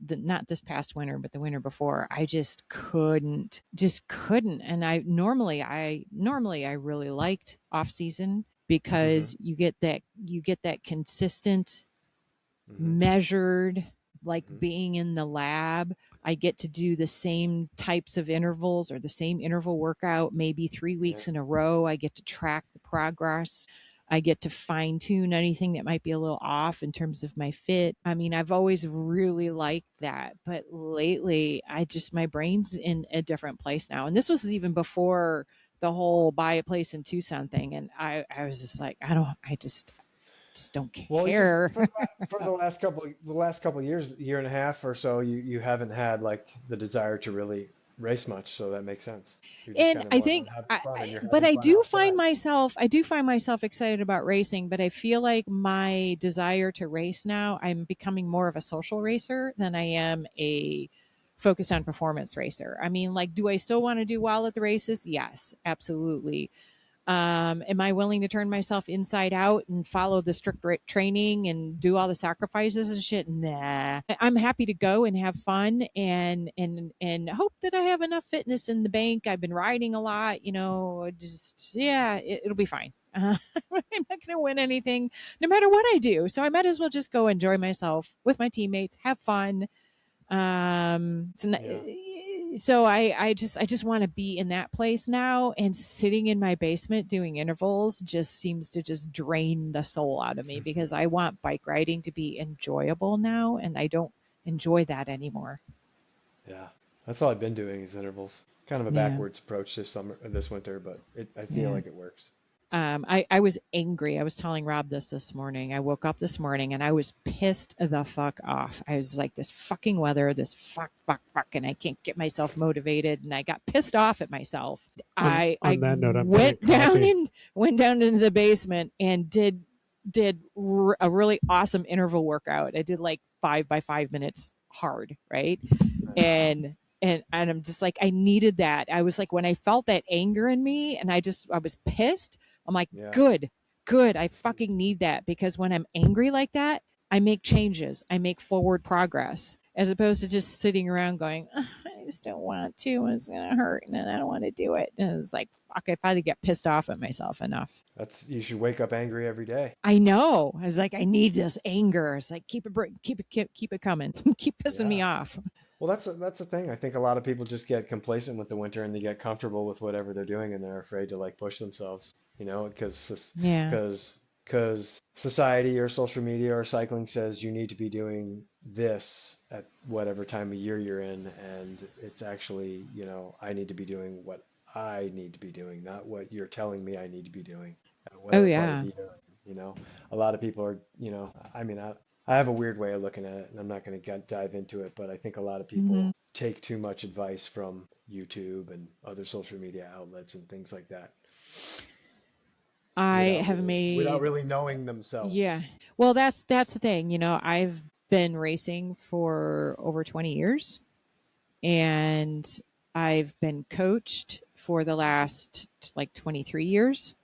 not this past winter, but the winter before, I just couldn't. And I normally I really liked off season Hmm. because you get that consistent, Hmm. measured, like Hmm. being in the lab. I get to do the same types of intervals or the same interval workout, maybe 3 weeks Yeah. in a row. I get to track the progress. I get to fine tune anything that might be a little off in terms of my fit. I mean, I've always really liked that, but lately my brain's in a different place now. And this was even before the whole buy a place in Tucson thing. And I was just like, I just don't Well, care. for the last couple of years, year and a half or so, you haven't had like the desire to really race much, so that makes sense. You're just And kind of I more think about having fun, and you're but having fun outside. I do find myself excited about racing, but I feel like my desire to race now, I'm becoming more of a social racer than I am a focused on performance racer. I mean, like, do I still want to do well at the races? Yes, absolutely. Am I willing to turn myself inside out and follow the strict training and do all the sacrifices and shit? Nah. I'm happy to go and have fun and hope that I have enough fitness in the bank. I've been riding a lot, just yeah, it'll be fine. I'm not going to win anything, no matter what I do. So I might as well just go enjoy myself with my teammates, have fun. So, Yeah. so I just want to be in that place now, and sitting in my basement doing intervals just seems to just drain the soul out of me because I want bike riding to be enjoyable now, and I don't enjoy that anymore. Yeah. That's all I've been doing is intervals. Kind of a Yeah. backwards approach this winter, but I feel Yeah. like it works. I was angry. I was telling Rob this morning. I woke up this morning and I was pissed the fuck off. I was like, this fucking weather, this fuck, and I can't get myself motivated. And I got pissed off at myself. I On that note, I'm getting went down coffee. and went down into the basement and did a really awesome interval workout. I did like 5 by 5 minutes hard, right? Nice. And I'm just like, I needed that. I was like, when I felt that anger in me and I was pissed, I'm like, Yeah. good. I fucking need that because when I'm angry like that, I make changes. I make forward progress as opposed to just sitting around going, I just don't want to. And it's going to hurt. And I don't want to do it. And it's like, fuck, I finally get pissed off at myself enough. You should wake up angry every day. I know. I was like, I need this anger. It's like, keep it coming. Keep pissing me Yeah. off. Well, that's the thing. I think a lot of people just get complacent with the winter and they get comfortable with whatever they're doing and they're afraid to like push themselves, Yeah. because society or social media or cycling says you need to be doing this at whatever time of year you're in, and it's actually, I need to be doing what I need to be doing, not what you're telling me I need to be doing at Oh whatever part of yeah. the year. A lot of people are, I mean, I have a weird way of looking at it, and I'm not going to dive into it, but I think a lot of Mm-hmm. people take too much advice from YouTube and other social media outlets and things like that I have without made really knowing Yeah. themselves. Well, that's the thing. I've been racing for over 20 years and I've been coached for the last like 23 years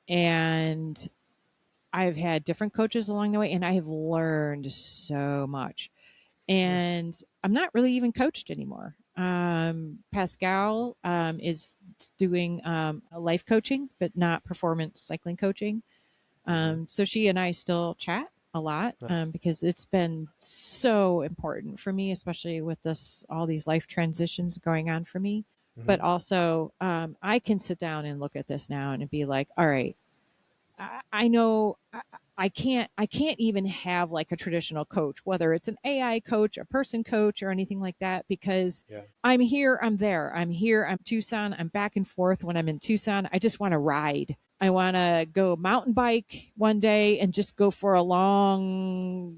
and I've had different coaches along the way and I have learned so much. Yeah. And I'm not really even coached anymore. Pascal is doing life coaching, but not performance cycling coaching. Hmm. So she and I still chat a lot Nice. because it's been so important for me, especially with all these life transitions going on for me. Hmm. But also, I can sit down and look at this now and be like, all right, I know I can't even have like a traditional coach, whether it's an AI coach, a person coach, or anything like that, because Yeah. I'm here, I'm there, I'm here, I'm Tucson, I'm back and forth. When I'm in Tucson, I just want to ride. I want to go mountain bike one day and just go for a long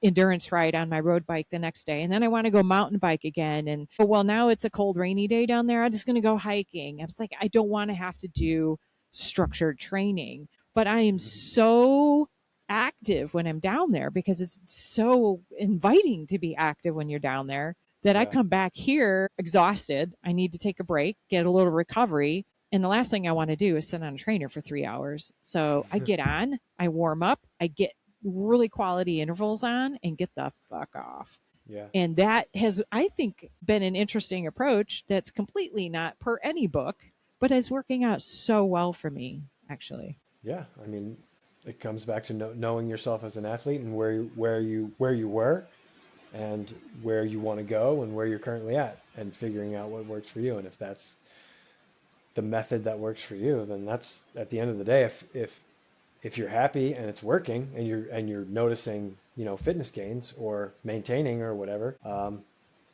endurance ride on my road bike the next day. And then I want to go mountain bike again. And well, now it's a cold, rainy day down there. I'm just going to go hiking. I was like, I don't want to have to do structured training, but I am so active when I'm down there because it's so inviting to be active when you're down there that I Yeah. come back here exhausted. I need to take a break, get a little recovery. And the last thing I want to do is sit on a trainer for 3 hours. So I get on, I warm up, I get really quality intervals on and get the fuck off. Yeah. And that has, I think, been an interesting approach that's completely not per any book, but is working out so well for me, actually. Yeah. I mean, it comes back to knowing yourself as an athlete and where you were and where you want to go and where you're currently at and figuring out what works for you. And if that's the method that works for you, then that's at the end of the day, if you're happy and it's working and you're noticing, fitness gains or maintaining or whatever,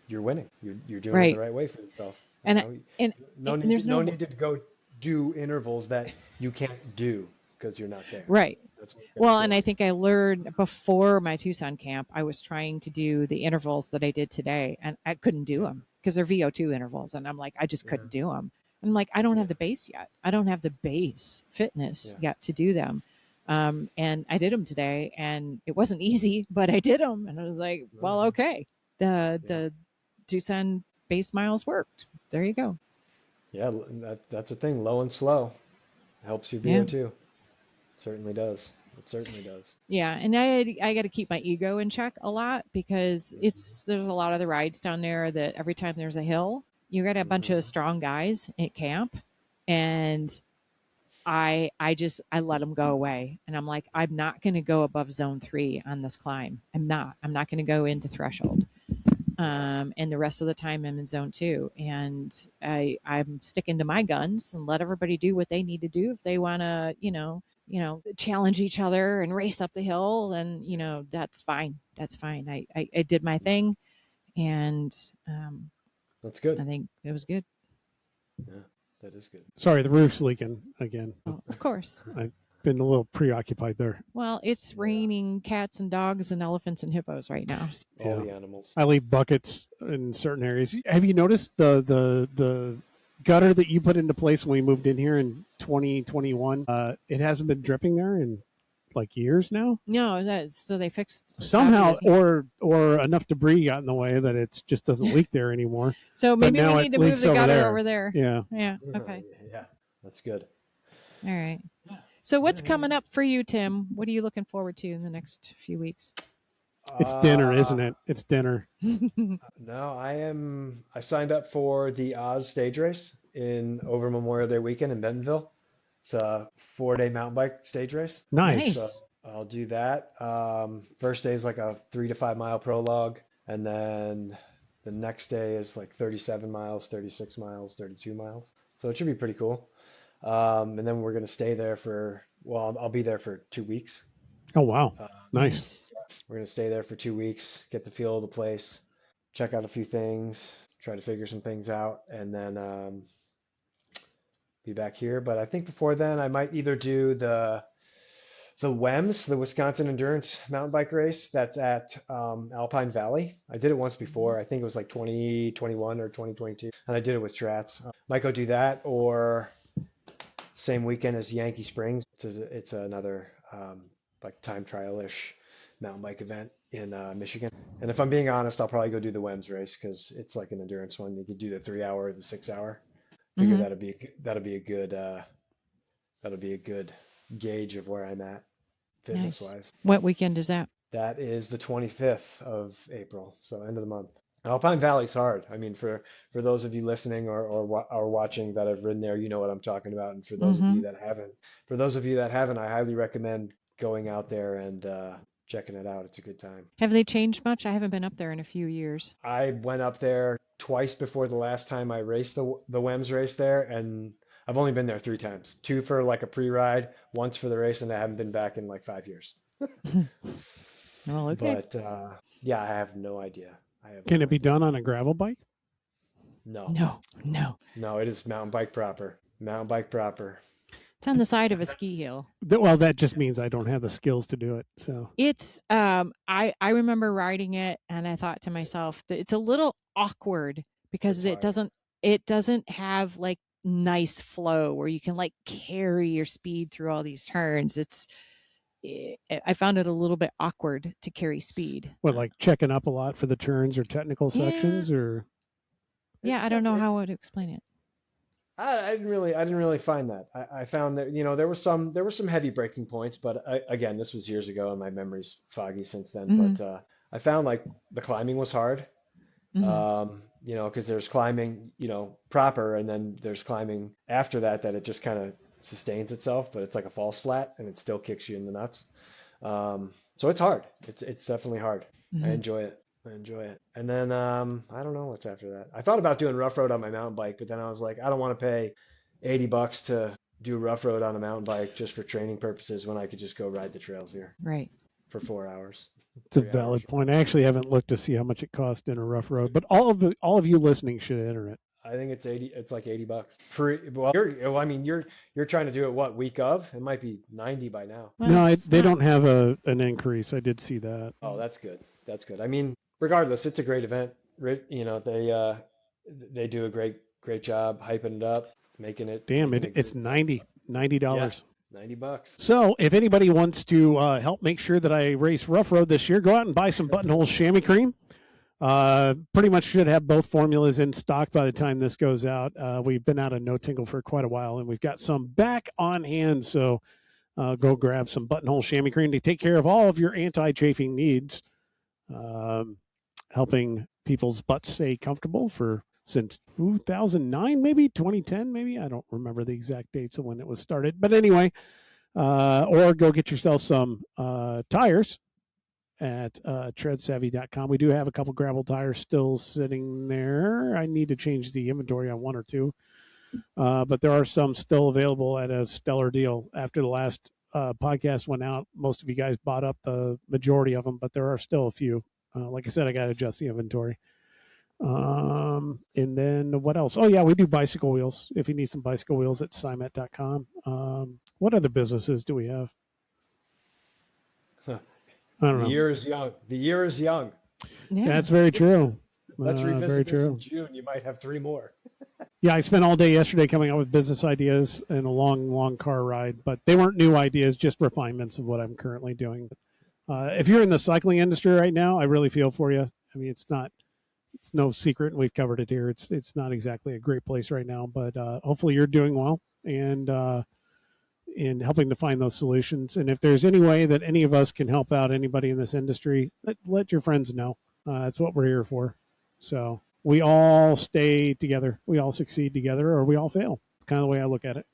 you're winning. You're doing it Right. the right way for yourself. And No and there's no no need to go do intervals that you can't do because you're not there. right. That's what Well, and I think I learned before my Tucson camp, I was trying to do the intervals that I did today, and I couldn't do them because they're VO2 intervals. And I'm like, I just couldn't do them. I'm like, I don't have the base yet. I don't have the base fitness yet to do them. And I did them today, and it wasn't easy, but I did them. And I was like, well, okay. The Tucson base miles worked. There you go. Yeah, that's a thing. Low and slow helps you VO2. Certainly does. It certainly does. Yeah, and I got to keep my ego in check a lot because there's a lot of the rides down there that every time there's a hill, you got a bunch of strong guys at camp, and I let them go away, and I'm like, I'm not going to go above zone 3 on this climb. I'm not going to go into threshold. And the rest of the time I'm in zone 2, and I'm sticking to my guns and let everybody do what they need to do if they want to, challenge each other and race up the hill. And, that's fine. That's fine. I did my thing, and That's good. I think it was good. Yeah, that is good. Sorry, the roof's leaking again. Oh, of course. I've been a little preoccupied there. Well, it's raining cats and dogs and elephants and hippos right now. All the animals. I leave buckets in certain areas. Have you noticed the gutter that you put into place when we moved in here in 2021? It hasn't been dripping there in like years now. No, so they fixed Somehow, or enough debris got in the way that it just doesn't leak there anymore. So maybe now we it need to move leaks the over gutter there. over there. Yeah. Yeah. Okay. Yeah, that's good. All right. So what's coming up for you, Tim? What are you looking forward to in the next few weeks? It's dinner, isn't it? It's dinner. No, I signed up for the Oz stage race over Memorial Day weekend in Bentonville. It's a 4-day mountain bike stage race. Nice. So I'll do that. First day is like a 3 to 5 mile prologue, and then the next day is like 37 miles, 36 miles, 32 miles. So it should be pretty cool. And then we're going to stay there I'll be there for 2 weeks. Oh, wow. Nice. We're going to stay there for 2 weeks, get the feel of the place, check out a few things, try to figure some things out, and then be back here. But I think before then, I might either do the WEMS, the Wisconsin Endurance Mountain Bike Race that's at Alpine Valley. I did it once before. I think it was like 2021 or 2022, and I did it with Trats. Might go do that, or same weekend as Yankee Springs. It's another like time trial-ish mountain bike event in Michigan. And if I'm being honest, I'll probably go do the WEMS race because it's like an endurance one. You could do the 3 hour or the 6 hour. Figure that'll be a good gauge of where I'm at fitness wise. What weekend is that? That is the 25th of April, so end of the month. Alpine Valley's hard. I mean, for those of you listening or watching that have ridden there, you know what I'm talking about. And for those of you that haven't, I highly recommend going out there and checking it out. It's a good time. Have they changed much? I haven't been up there in a few years. I went up there twice before the last time I raced the WEMS race there, and I've only been there 3 times. 2 for like a pre-ride, once for the race, and I haven't been back in like 5 years. Well, okay. But yeah, I have no idea. Can it be done on a gravel bike? No. No, it is mountain bike proper. Mountain bike proper. It's on the side of a ski hill. Well, that just means I don't have the skills to do it. So it's I remember riding it, and I thought to myself that it's a little awkward because it doesn't have like nice flow where you can like carry your speed through all these turns. I found it a little bit awkward to carry speed. What, like checking up a lot for the turns or technical sections, or? Yeah, I don't know how to explain it. I didn't really find that. I found that, there were some heavy breaking points, but again, this was years ago and my memory's foggy since then. Mhm. But I found like the climbing was hard. Mhm. Because there's climbing, proper, and then there's climbing after that it just kind of sustains itself, but it's like a false flat and it still kicks you in the nuts. So it's hard. It's definitely hard. I Mhm. enjoy it. I enjoy it. And then I don't know what's after that. I thought about doing rough road on my mountain bike, but then I was like, I don't want to pay $80 to do rough road on a mountain bike just for training purposes when I could just go ride the trails here Right. for 4 hours, It's a 3 hours. valid point. I actually haven't looked to see how much it cost in a rough road, but all of you listening should enter it. I think it's 80. It's like $80. You're trying to do it what, week of? It might be 90 by now. Well, No, it's they not- don't have an increase. I did see that. Oh, that's good. That's good. I mean, regardless, it's a great event. They do a great job hyping it up, making it. Damn, making it's good. $90. $90. So if anybody wants to help make sure that I race rough road this year, go out and buy some buttonhole chamois cream. Pretty much should have both formulas in stock by the time this goes out. We've been out of No Tingle for quite a while, and we've got some back on hand. So go grab some buttonhole chamois cream to take care of all of your anti-chafing needs, helping people's butts stay comfortable since 2009, maybe 2010, maybe. I don't remember the exact dates of when it was started. But anyway, or go get yourself some tires at treadsavvy.com. We do have a couple gravel tires still sitting there. I need to change the inventory on one or two. But there are some still available at a stellar deal. After the last podcast went out, most of you guys bought up the majority of them, but there are still a few. Like I said, I got to adjust the inventory. And then what else? Oh yeah, we do bicycle wheels. If you need some bicycle wheels at cymet.com. What other businesses do we have? I don't know. The year is young. The year is young. Yeah. That's very true. Let's very revisit this true. in June. You might have 3 more. Yeah, I spent all day yesterday coming up with business ideas and a long car ride, but they weren't new ideas, just refinements of what I'm currently doing. If you're in the cycling industry right now, I really feel for you. I mean, it's no secret, and we've covered it here. It's not exactly a great place right now, but hopefully you're doing well and in helping to find those solutions. And if there's any way that any of us can help out anybody in this industry, let your friends know. That's what we're here for. So we all stay together. We all succeed together, or we all fail. It's kind of the way I look at it.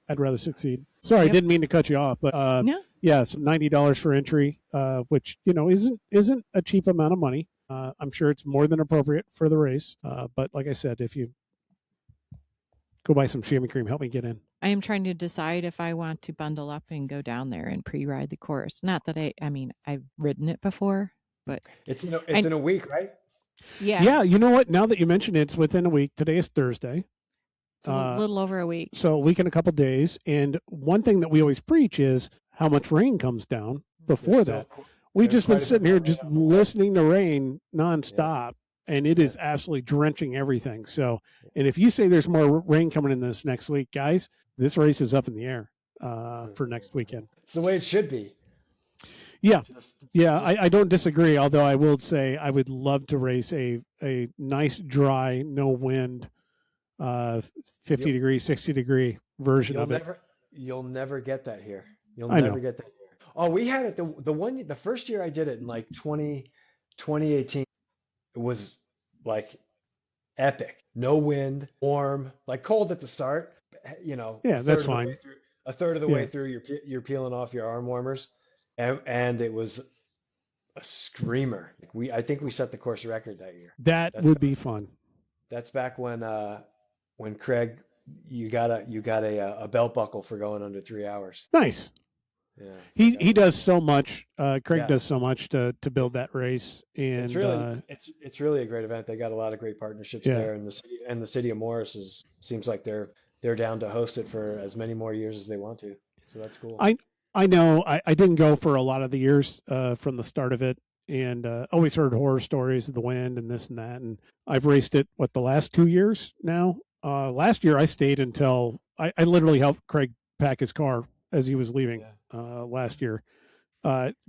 I'd rather succeed. Sorry, Yep. I didn't mean to cut you off, but No. yeah, it's $90 for entry, which isn't a cheap amount of money. I'm sure it's more than appropriate for the race. But like I said, if you go buy some chamois cream, help me get in. I am trying to decide if I want to bundle up and go down there and pre-ride the course. Not that I've ridden it before, but It's in a week, right? yeah, Yeah, you know what? Now that you mention it, it's within a week. Today is Thursday. it's a little over a week. So a week and a couple days. And one thing that we always preach is how much rain comes down before that. We've there's just been quite a sitting bit here of rain just on the way. listening to rain nonstop, and it is absolutely drenching everything. So, and if you say there's more rain coming in this next week, guys, this race is up in the air for next weekend. It's the way it should be. Yeah. Just- Yeah, I don't disagree, although I will say I would love to race a nice, dry, no wind, 50 degree, 60 degree version of it. You'll never get that here. You'll I never know. get that here. Oh, we had it the first year I did it in like 2018. It was like epic. No wind, warm, like cold at the start. Yeah, that's fine. A third of the Yeah. way through, you're peeling off your arm warmers, and it was a screamer. I think we set the course record that year. That That's would be fun. That's back when Craig, you got a belt buckle for going under 3 hours. Nice. Yeah, He does so much. Craig Yeah. does so much to build that race, and it's really a great event. They got a lot of great partnerships Yeah. there, and the city of Morris seems like they're down to host it for as many more years as they want to. So that's cool. I know I didn't go for a lot of the years from the start of it, and always heard horror stories of the wind and this and that. And I've raced it the last 2 years now, Last year I stayed until I literally helped Craig pack his car as he was leaving last year.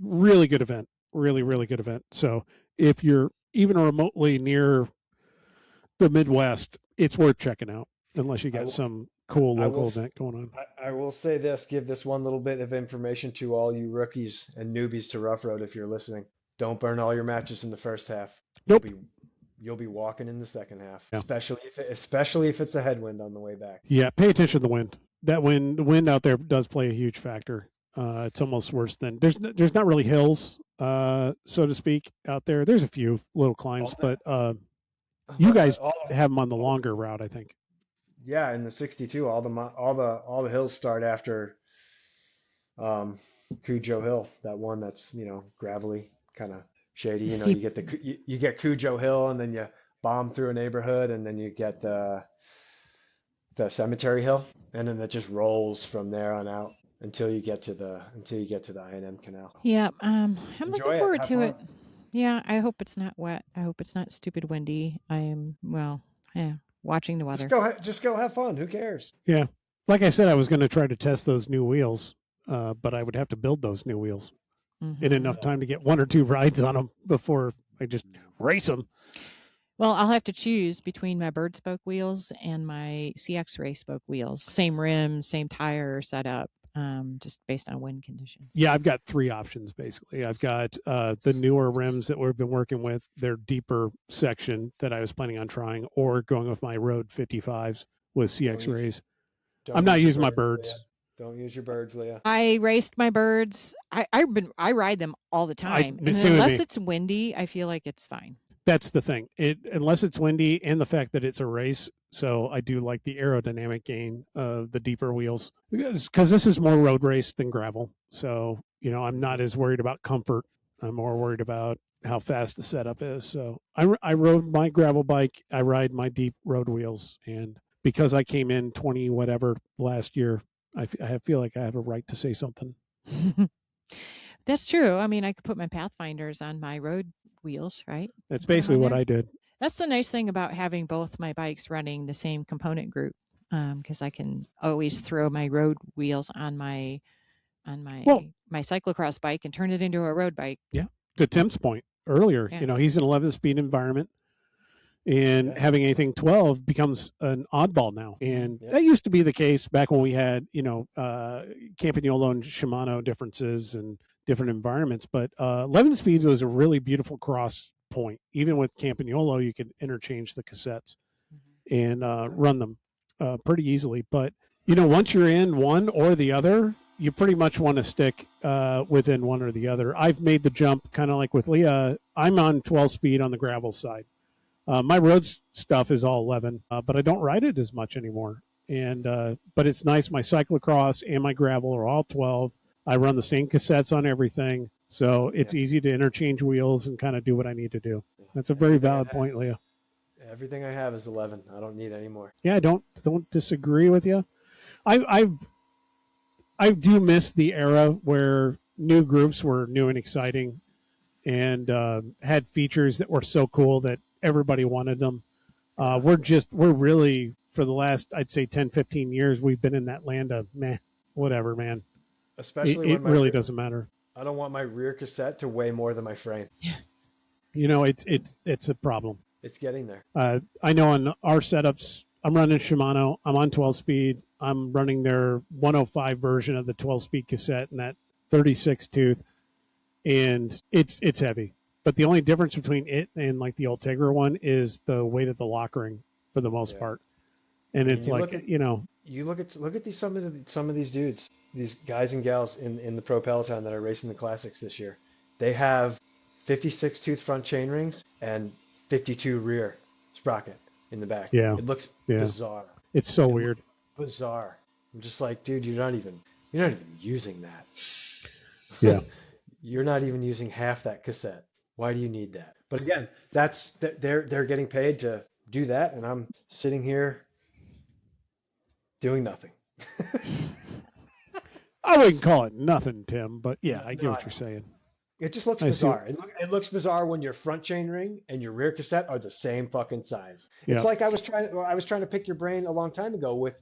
Really good event. Really, really good event. So if you're even remotely near the Midwest, it's worth checking out unless you got some cool local event going on. I will say this, give this one little bit of information to all you rookies and newbies to Rough Road if you're listening. Don't burn all your matches in the first half. Nope. You'll be walking in the second half, yeah. especially if it's a headwind on the way back. Yeah, pay attention to the wind. The wind out there does play a huge factor. It's almost worse than there's not really hills, so to speak, out there. There's a few little climbs, but you guys have them on the longer route, I think. Yeah, in the 62, all the hills start after Cujo Hill, that one that's gravelly, kind of shady. You get Cujo Hill, and then you bomb through a neighborhood, and then you get the Cemetery Hill, and then it just rolls from there on out until you get to the I&M Canal. Yeah, I'm looking forward to it. Yeah, I hope it's not wet. I hope it's not stupid windy. Watching the weather. Just go have fun. Who cares? Yeah. Like I said, I was going to try to test those new wheels, but I would have to build those new wheels in enough time to get one or two rides on them before I just race them. Well, I'll have to choose between my bird spoke wheels and my CX race spoke wheels. Same rims, same tire setup, just based on wind conditions. Yeah, I've got three options, basically. I've got the newer rims that we've been working with, their deeper section that I was planning on trying, or going with my Road 55s with CX Rays. I'm not using my birds. Leah. Don't use your birds, Leah. I raced my birds. I ride them all the time. And unless it's windy, I feel like it's fine. That's the thing. Unless it's windy, and the fact that it's a race. So I do like the aerodynamic gain of the deeper wheels because this is more road race than gravel. So, I'm not as worried about comfort. I'm more worried about how fast the setup is. So I rode my gravel bike. I ride my deep road wheels. And because I came in 20 whatever last year, I feel like I have a right to say something. That's true. I mean, I could put my Pathfinders on my road wheels, right? That's basically what I did. That's the nice thing about having both my bikes running the same component group, because I can always throw my road wheels on my cyclocross bike and turn it into a road bike. Yeah. To Tim's point earlier, he's an 11-speed environment, and having anything 12 becomes an oddball now. And that used to be the case back when we had, Campagnolo and Shimano differences and different environments. But 11 speeds was a really beautiful cross point. Even with Campagnolo, you could interchange the cassettes and run them pretty easily. But, once you're in one or the other, you pretty much want to stick within one or the other. I've made the jump kind of like with Leah. I'm on 12 speed on the gravel side. My road stuff is all 11, but I don't ride it as much anymore. And but it's nice. My cyclocross and my gravel are all 12. I run the same cassettes on everything, so it's easy to interchange wheels and kind of do what I need to do. That's a very valid point, Leah. Everything I have is 11. I don't need any more. Yeah, I don't disagree with you. I do miss the era where new groups were new and exciting, and had features that were so cool that everybody wanted them. We're really, for the last, I'd say 10, 15 years, we've been in that land of whatever, man. Especially it really doesn't matter. I don't want my rear cassette to weigh more than my frame. Yeah. It's a problem. It's getting there. I know on our setups, I'm running Shimano. I'm on 12 speed. I'm running their 105 version of the 12 speed cassette and that 36 tooth, and it's heavy. But the only difference between it and like the Ultegra one is the weight of the lock ring for the most part. And it's you look at these some of these dudes, these guys and gals in the Pro Peloton that are racing the classics this year. They have 56 tooth front chain rings and 52 rear sprocket in the back. Yeah. It looks bizarre. It's so weird. Bizarre. I'm just like, dude, you're not even using that. Yeah. You're not even using half that cassette. Why do you need that? But again, they're getting paid to do that, and I'm sitting here doing nothing. I wouldn't call it nothing, Tim, but I get what you're saying. It just looks I see. bizarre. It looks bizarre when your front chainring and your rear cassette are the same fucking size. It's Yeah. like I was trying to pick your brain a long time ago with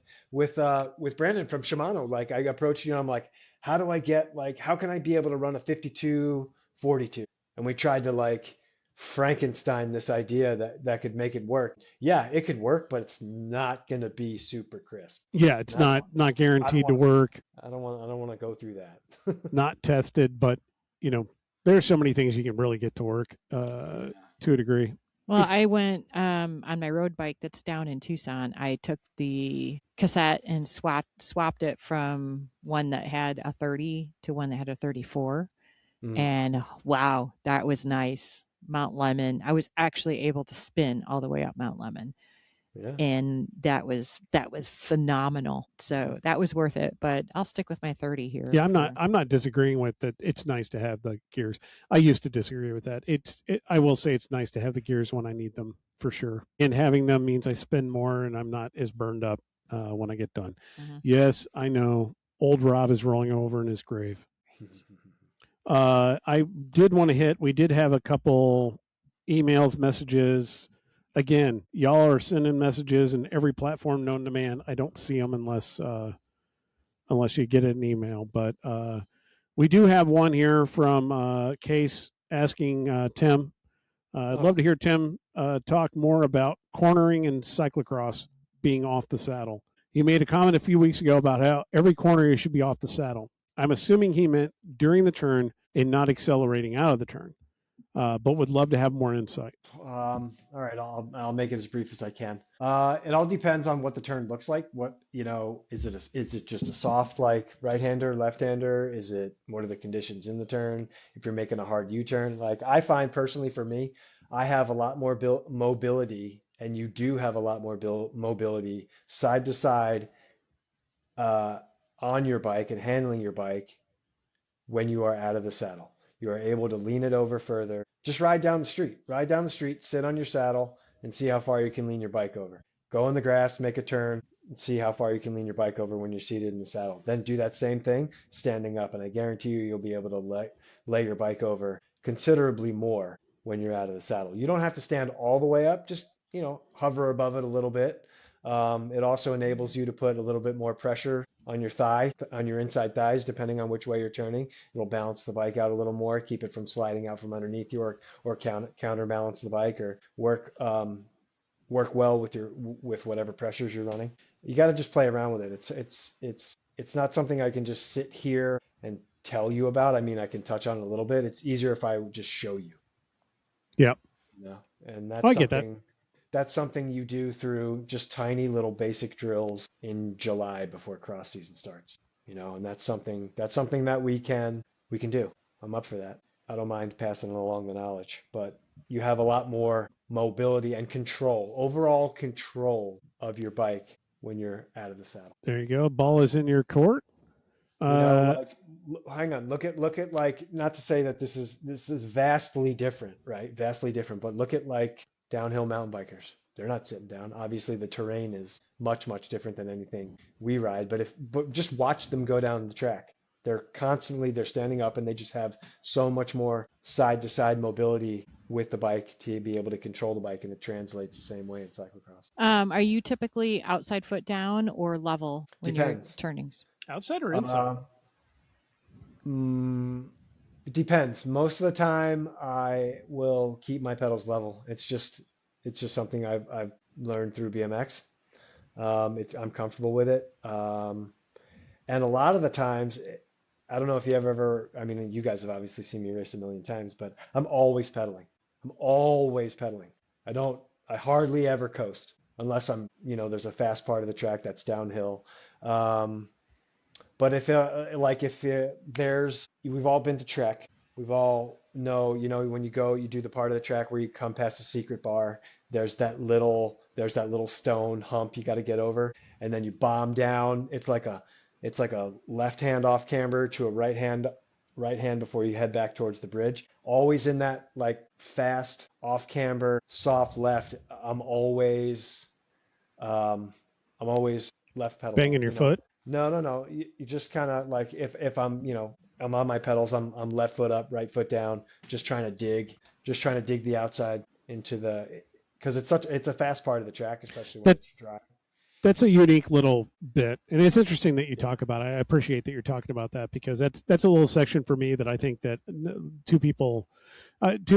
Brandon from Shimano. Like I approached you and I'm like, how can I be able to run a 52-42? And we tried to like Frankenstein this idea that could make it work. Yeah, it could work, but it's not gonna be super crisp. Yeah, it's And not I don't guaranteed to want work, I don't want to go through that. not tested, but there's so many things you can really get to work to a degree. Well, I went on my road bike that's down in Tucson. I took the cassette and swapped it from one that had a 30 to one that had a 34. And wow, that was nice. Mount Lemon. I was actually able to spin all the way up Mount Lemon. Yeah. And that was phenomenal. So that was worth it. But I'll stick with my 30 here. Yeah, I'm not disagreeing with that. It's nice to have the gears. I used to disagree with that. I will say it's nice to have the gears when I need them for sure. And having them means I spend more and I'm not as burned up when I get done. Mm-hmm. Yes, I know. Old Rob is rolling over in his grave. I did want to hit. We did have a couple emails, messages. Again, y'all are sending messages in every platform known to man. I don't see them unless you get an email. But we do have one here from Case asking Tim. I'd love to hear Tim talk more about cornering and cyclocross being off the saddle. He made a comment a few weeks ago about how every corner you should be off the saddle. I'm assuming he meant during the turn and not accelerating out of the turn, but would love to have more insight. All right, I'll make it as brief as I can. It all depends on what the turn looks like. What, is it just a soft like right-hander, left-hander? What are the conditions in the turn? If you're making a hard U-turn, like I find personally for me, I have a lot more mobility, and you do have a lot more mobility side to side on your bike and handling your bike when you are out of the saddle. You are able to lean it over further. Just ride down the street. Ride down the street, sit on your saddle, and see how far you can lean your bike over. Go in the grass, make a turn, and see how far you can lean your bike over when you're seated in the saddle. Then do that same thing standing up, and I guarantee you'll be able to lay your bike over considerably more when you're out of the saddle. You don't have to stand all the way up, just hover above it a little bit. It also enables you to put a little bit more pressure on your thigh, on your inside thighs, depending on which way you're turning. It'll balance the bike out a little more, keep it from sliding out from underneath you, or counterbalance the bike, or work well with whatever pressures you're running. You got to just play around with it. It's not something I can just sit here and tell you about. I mean, I can touch on it a little bit. It's easier if I just show you. Yep. And that's I get that. That's something you do through just tiny little basic drills in July before cross season starts, and that's something that we can do. I'm up for that. I don't mind passing along the knowledge, but you have a lot more mobility and overall control of your bike when you're out of the saddle. There you go. Ball is in your court. Hang on. Look at like, not to say that this is vastly different, right? Vastly different, but look at like downhill mountain bikers. They're not sitting down. Obviously, the terrain is much, much different than anything we ride. But just watch them go down the track. They're standing up, and they just have so much more side to side mobility with the bike to be able to control the bike, and it translates the same way in cyclocross. Are you typically outside foot down or level when Depends. you're turning? Outside or inside? It depends. Most of the time, I will keep my pedals level. It's just something I've learned through BMX. I'm comfortable with it. And a lot of the times, I don't know if you ever, I mean, you guys have obviously seen me race a million times, but I'm always pedaling. I hardly ever coast unless there's a fast part of the track that's downhill. But we've all been to Trek. We've all know, when you go, you do the part of the track where you come past the secret bar. There's that little stone hump you got to get over, and then you bomb down. It's like a left hand off camber to a right hand before you head back towards the bridge. Always in that like fast off camber, soft left. I'm always left pedal. Banging your foot? No. You just kind of like if I'm, I'm on my pedals. I'm left foot up, right foot down, just trying to dig the outside into because it's a fast part of the track, especially when That it's dry. that's a unique little bit, and it's interesting that you Yeah. talk about it. I appreciate that you're talking about that, because that's a little section for me that I think that too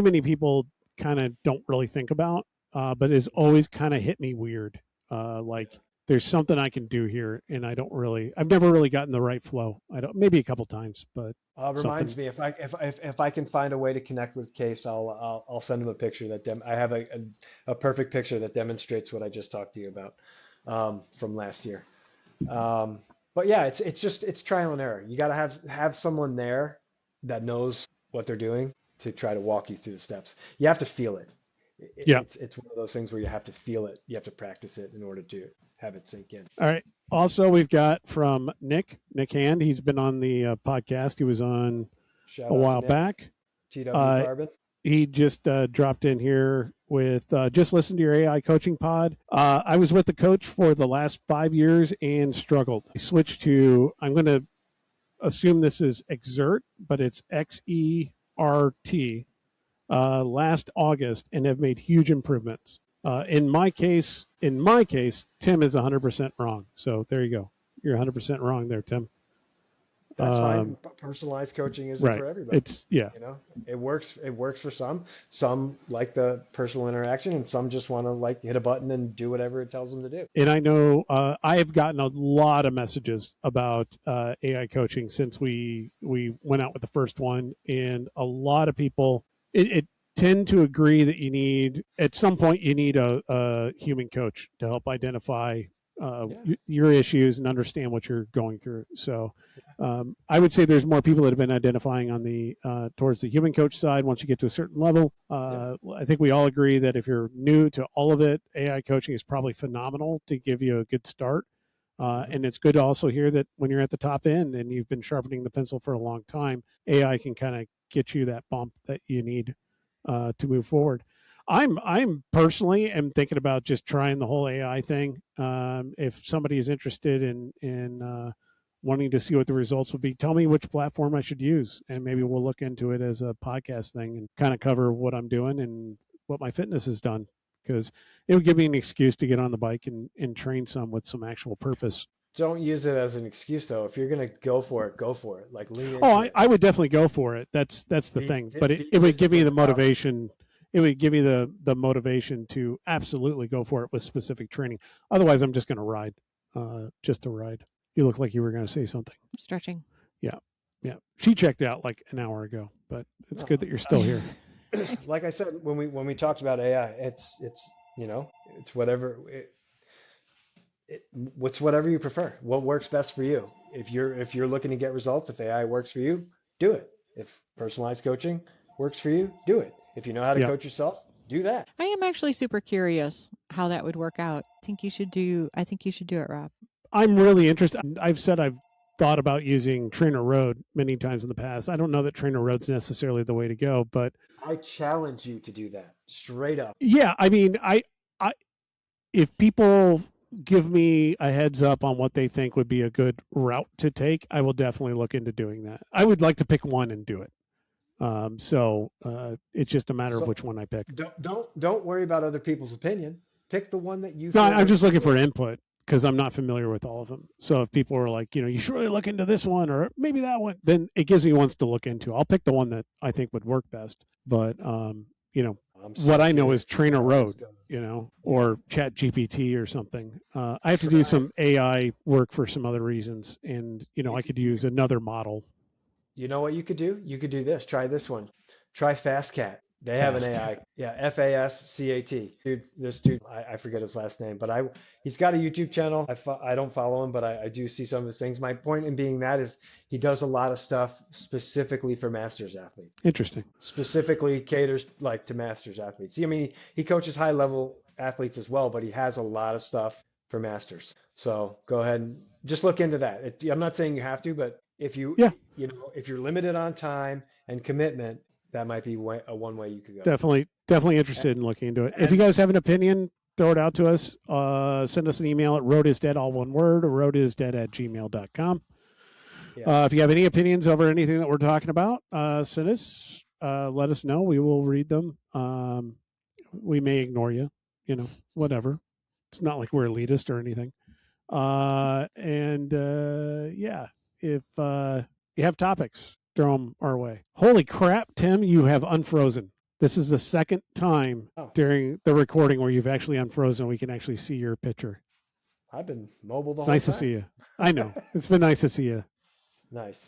many people kind of don't really think about, but it's always kind of hit me weird. Like there's something I can do here, and I've never really gotten the right flow. I don't, maybe a couple times, but Reminds something. me, if I can find a way to connect with Case, I'll send him a picture I have a perfect picture that demonstrates what I just talked to you about from last year. Um, but yeah, it's trial and error. You got to have someone there that knows what they're doing to try to walk you through the steps. You have to feel it. Yeah. It's one of those things where you have to feel it. You have to practice it in order to have it sink in. All right. Also, we've got from Nick Hand. He's been on the podcast. He was on Shout a out to while Nick, back. TW Carbon. He just dropped in here with just listen to your AI coaching pod. I was with the coach for the last 5 years and struggled. I switched to, I'm going to assume this is Exert, but it's XERT, last August, and have made huge improvements. In my case, Tim is 100% wrong. So there you go. You're 100% wrong there, Tim. That's fine. Personalized coaching isn't Right. for everybody. Yeah. You know, it works for some. Some like the personal interaction, and some just want to like hit a button and do whatever it tells them to do. And I know I have gotten a lot of messages about AI coaching since we went out with the first one, and a lot of people it tend to agree that at some point you need a human coach to help identify your issues and understand what you're going through. So I would say there's more people that have been identifying on the towards the human coach side once you get to a certain level. I think we all agree that if you're new to all of it, AI coaching is probably phenomenal to give you a good start. And it's good to also hear that when you're at the top end and you've been sharpening the pencil for a long time, AI can kind of get you that bump that you need to move forward. I'm personally am thinking about just trying the whole AI thing. If somebody is interested in wanting to see what the results would be, tell me which platform I should use, and maybe we'll look into it as a podcast thing and kind of cover what I'm doing and what my fitness has done, because it would give me an excuse to get on the bike and train some with some actual purpose. Don't use it as an excuse though. If you're gonna go for it, go for it. Like lean into Oh, I would definitely go for it. That's the thing. But it would give me the motivation. It would give me the motivation to absolutely go for it with specific training. Otherwise, I'm just going to ride, just to ride. You look like you were going to say something. Stretching. Yeah. She checked out like an hour ago, but it's good that you're still here. Like I said when we talked about AI, it's you know it's whatever what's whatever you prefer. What works best for you? If you're looking to get results, if AI works for you, do it. If personalized coaching works for you, do it. If you know how to coach yourself, do that. I am actually super curious how that would work out. I think you should do it, Rob. I'm really interested. I've thought about using Trainer Road many times in the past. I don't know that Trainer Road's necessarily the way to go, but I challenge you to do that straight up. Yeah, I mean, I if people give me a heads up on what they think would be a good route to take, I will definitely look into doing that. I would like to pick one and do it. So it's just a matter of which one I pick. Don't worry about other people's opinion. Pick the one that you. No, I'm just looking for input because I'm not familiar with all of them. So if people are like, you should really look into this one or maybe that one, then it gives me ones to look into. I'll pick the one that I think would work best. But what I know is Trainer Road, or Chat GPT or something. I have to do some AI work for some other reasons, and I could use another model. You know what you could do? You could do this. Try this one. Try FastCat. They have an AI. Yeah, FASCAT. This dude, I forget his last name, but he's got a YouTube channel. I don't follow him, but I do see some of his things. My point in being that is he does a lot of stuff specifically for masters athletes. Interesting. Specifically caters like to masters athletes. I mean, he coaches high level athletes as well, but he has a lot of stuff for masters. So go ahead and just look into that. I'm not saying you have to, but if if you're limited on time and commitment, that might be one way you could go. Definitely interested in looking into it. If you guys have an opinion, throw it out to us. Send us an email at roadisdead, all one word, or roadisdead@gmail.com. Yeah. If you have any opinions over anything that we're talking about, send us. Let us know. We will read them. We may ignore you. Whatever. It's not like we're elitist or anything. Yeah, if you have topics, throw them our way. Holy crap, Tim, you have unfrozen. This is the second time during the recording where you've actually unfrozen. We can actually see your picture. I've been mobile the It's whole nice time. to see you. I know. It's been nice to see you. Nice.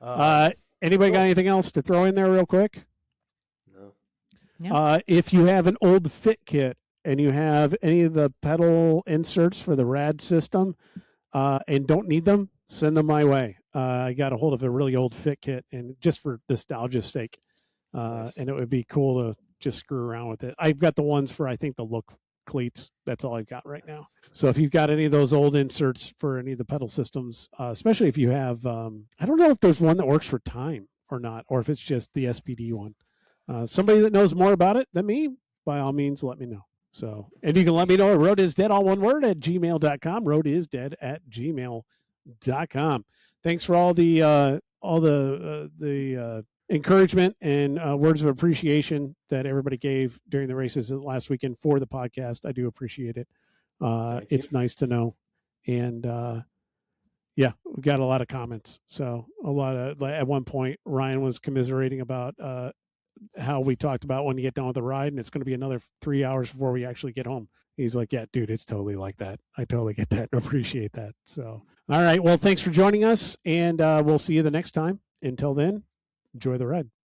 Anybody got cool. anything else to throw in there real quick? No. If you have an old fit kit and you have any of the pedal inserts for the rad system and don't need them, send them my way. I got a hold of a really old fit kit, and just for nostalgia's sake. Nice. And it would be cool to just screw around with it. I've got the ones for, I think, the Look cleats. That's all I've got right now. So if you've got any of those old inserts for any of the pedal systems, especially if you have, I don't know if there's one that works for time or not, or if it's just the SPD one. Somebody that knows more about it than me, by all means, let me know. So, and you can let me know at roadisdead, all one word, at gmail.com, roadisdead@gmail.com. Thanks for all the encouragement and words of appreciation that everybody gave during the races last weekend for the podcast. I do appreciate it. It's nice to know. And yeah, we got a lot of comments. So at one point, Ryan was commiserating about how we talked about when you get done with the ride, and it's going to be another 3 hours before we actually get home. He's like, yeah, dude, it's totally like that. I totally get that and appreciate that. So, all right. Well, thanks for joining us, and we'll see you the next time. Until then, enjoy the ride.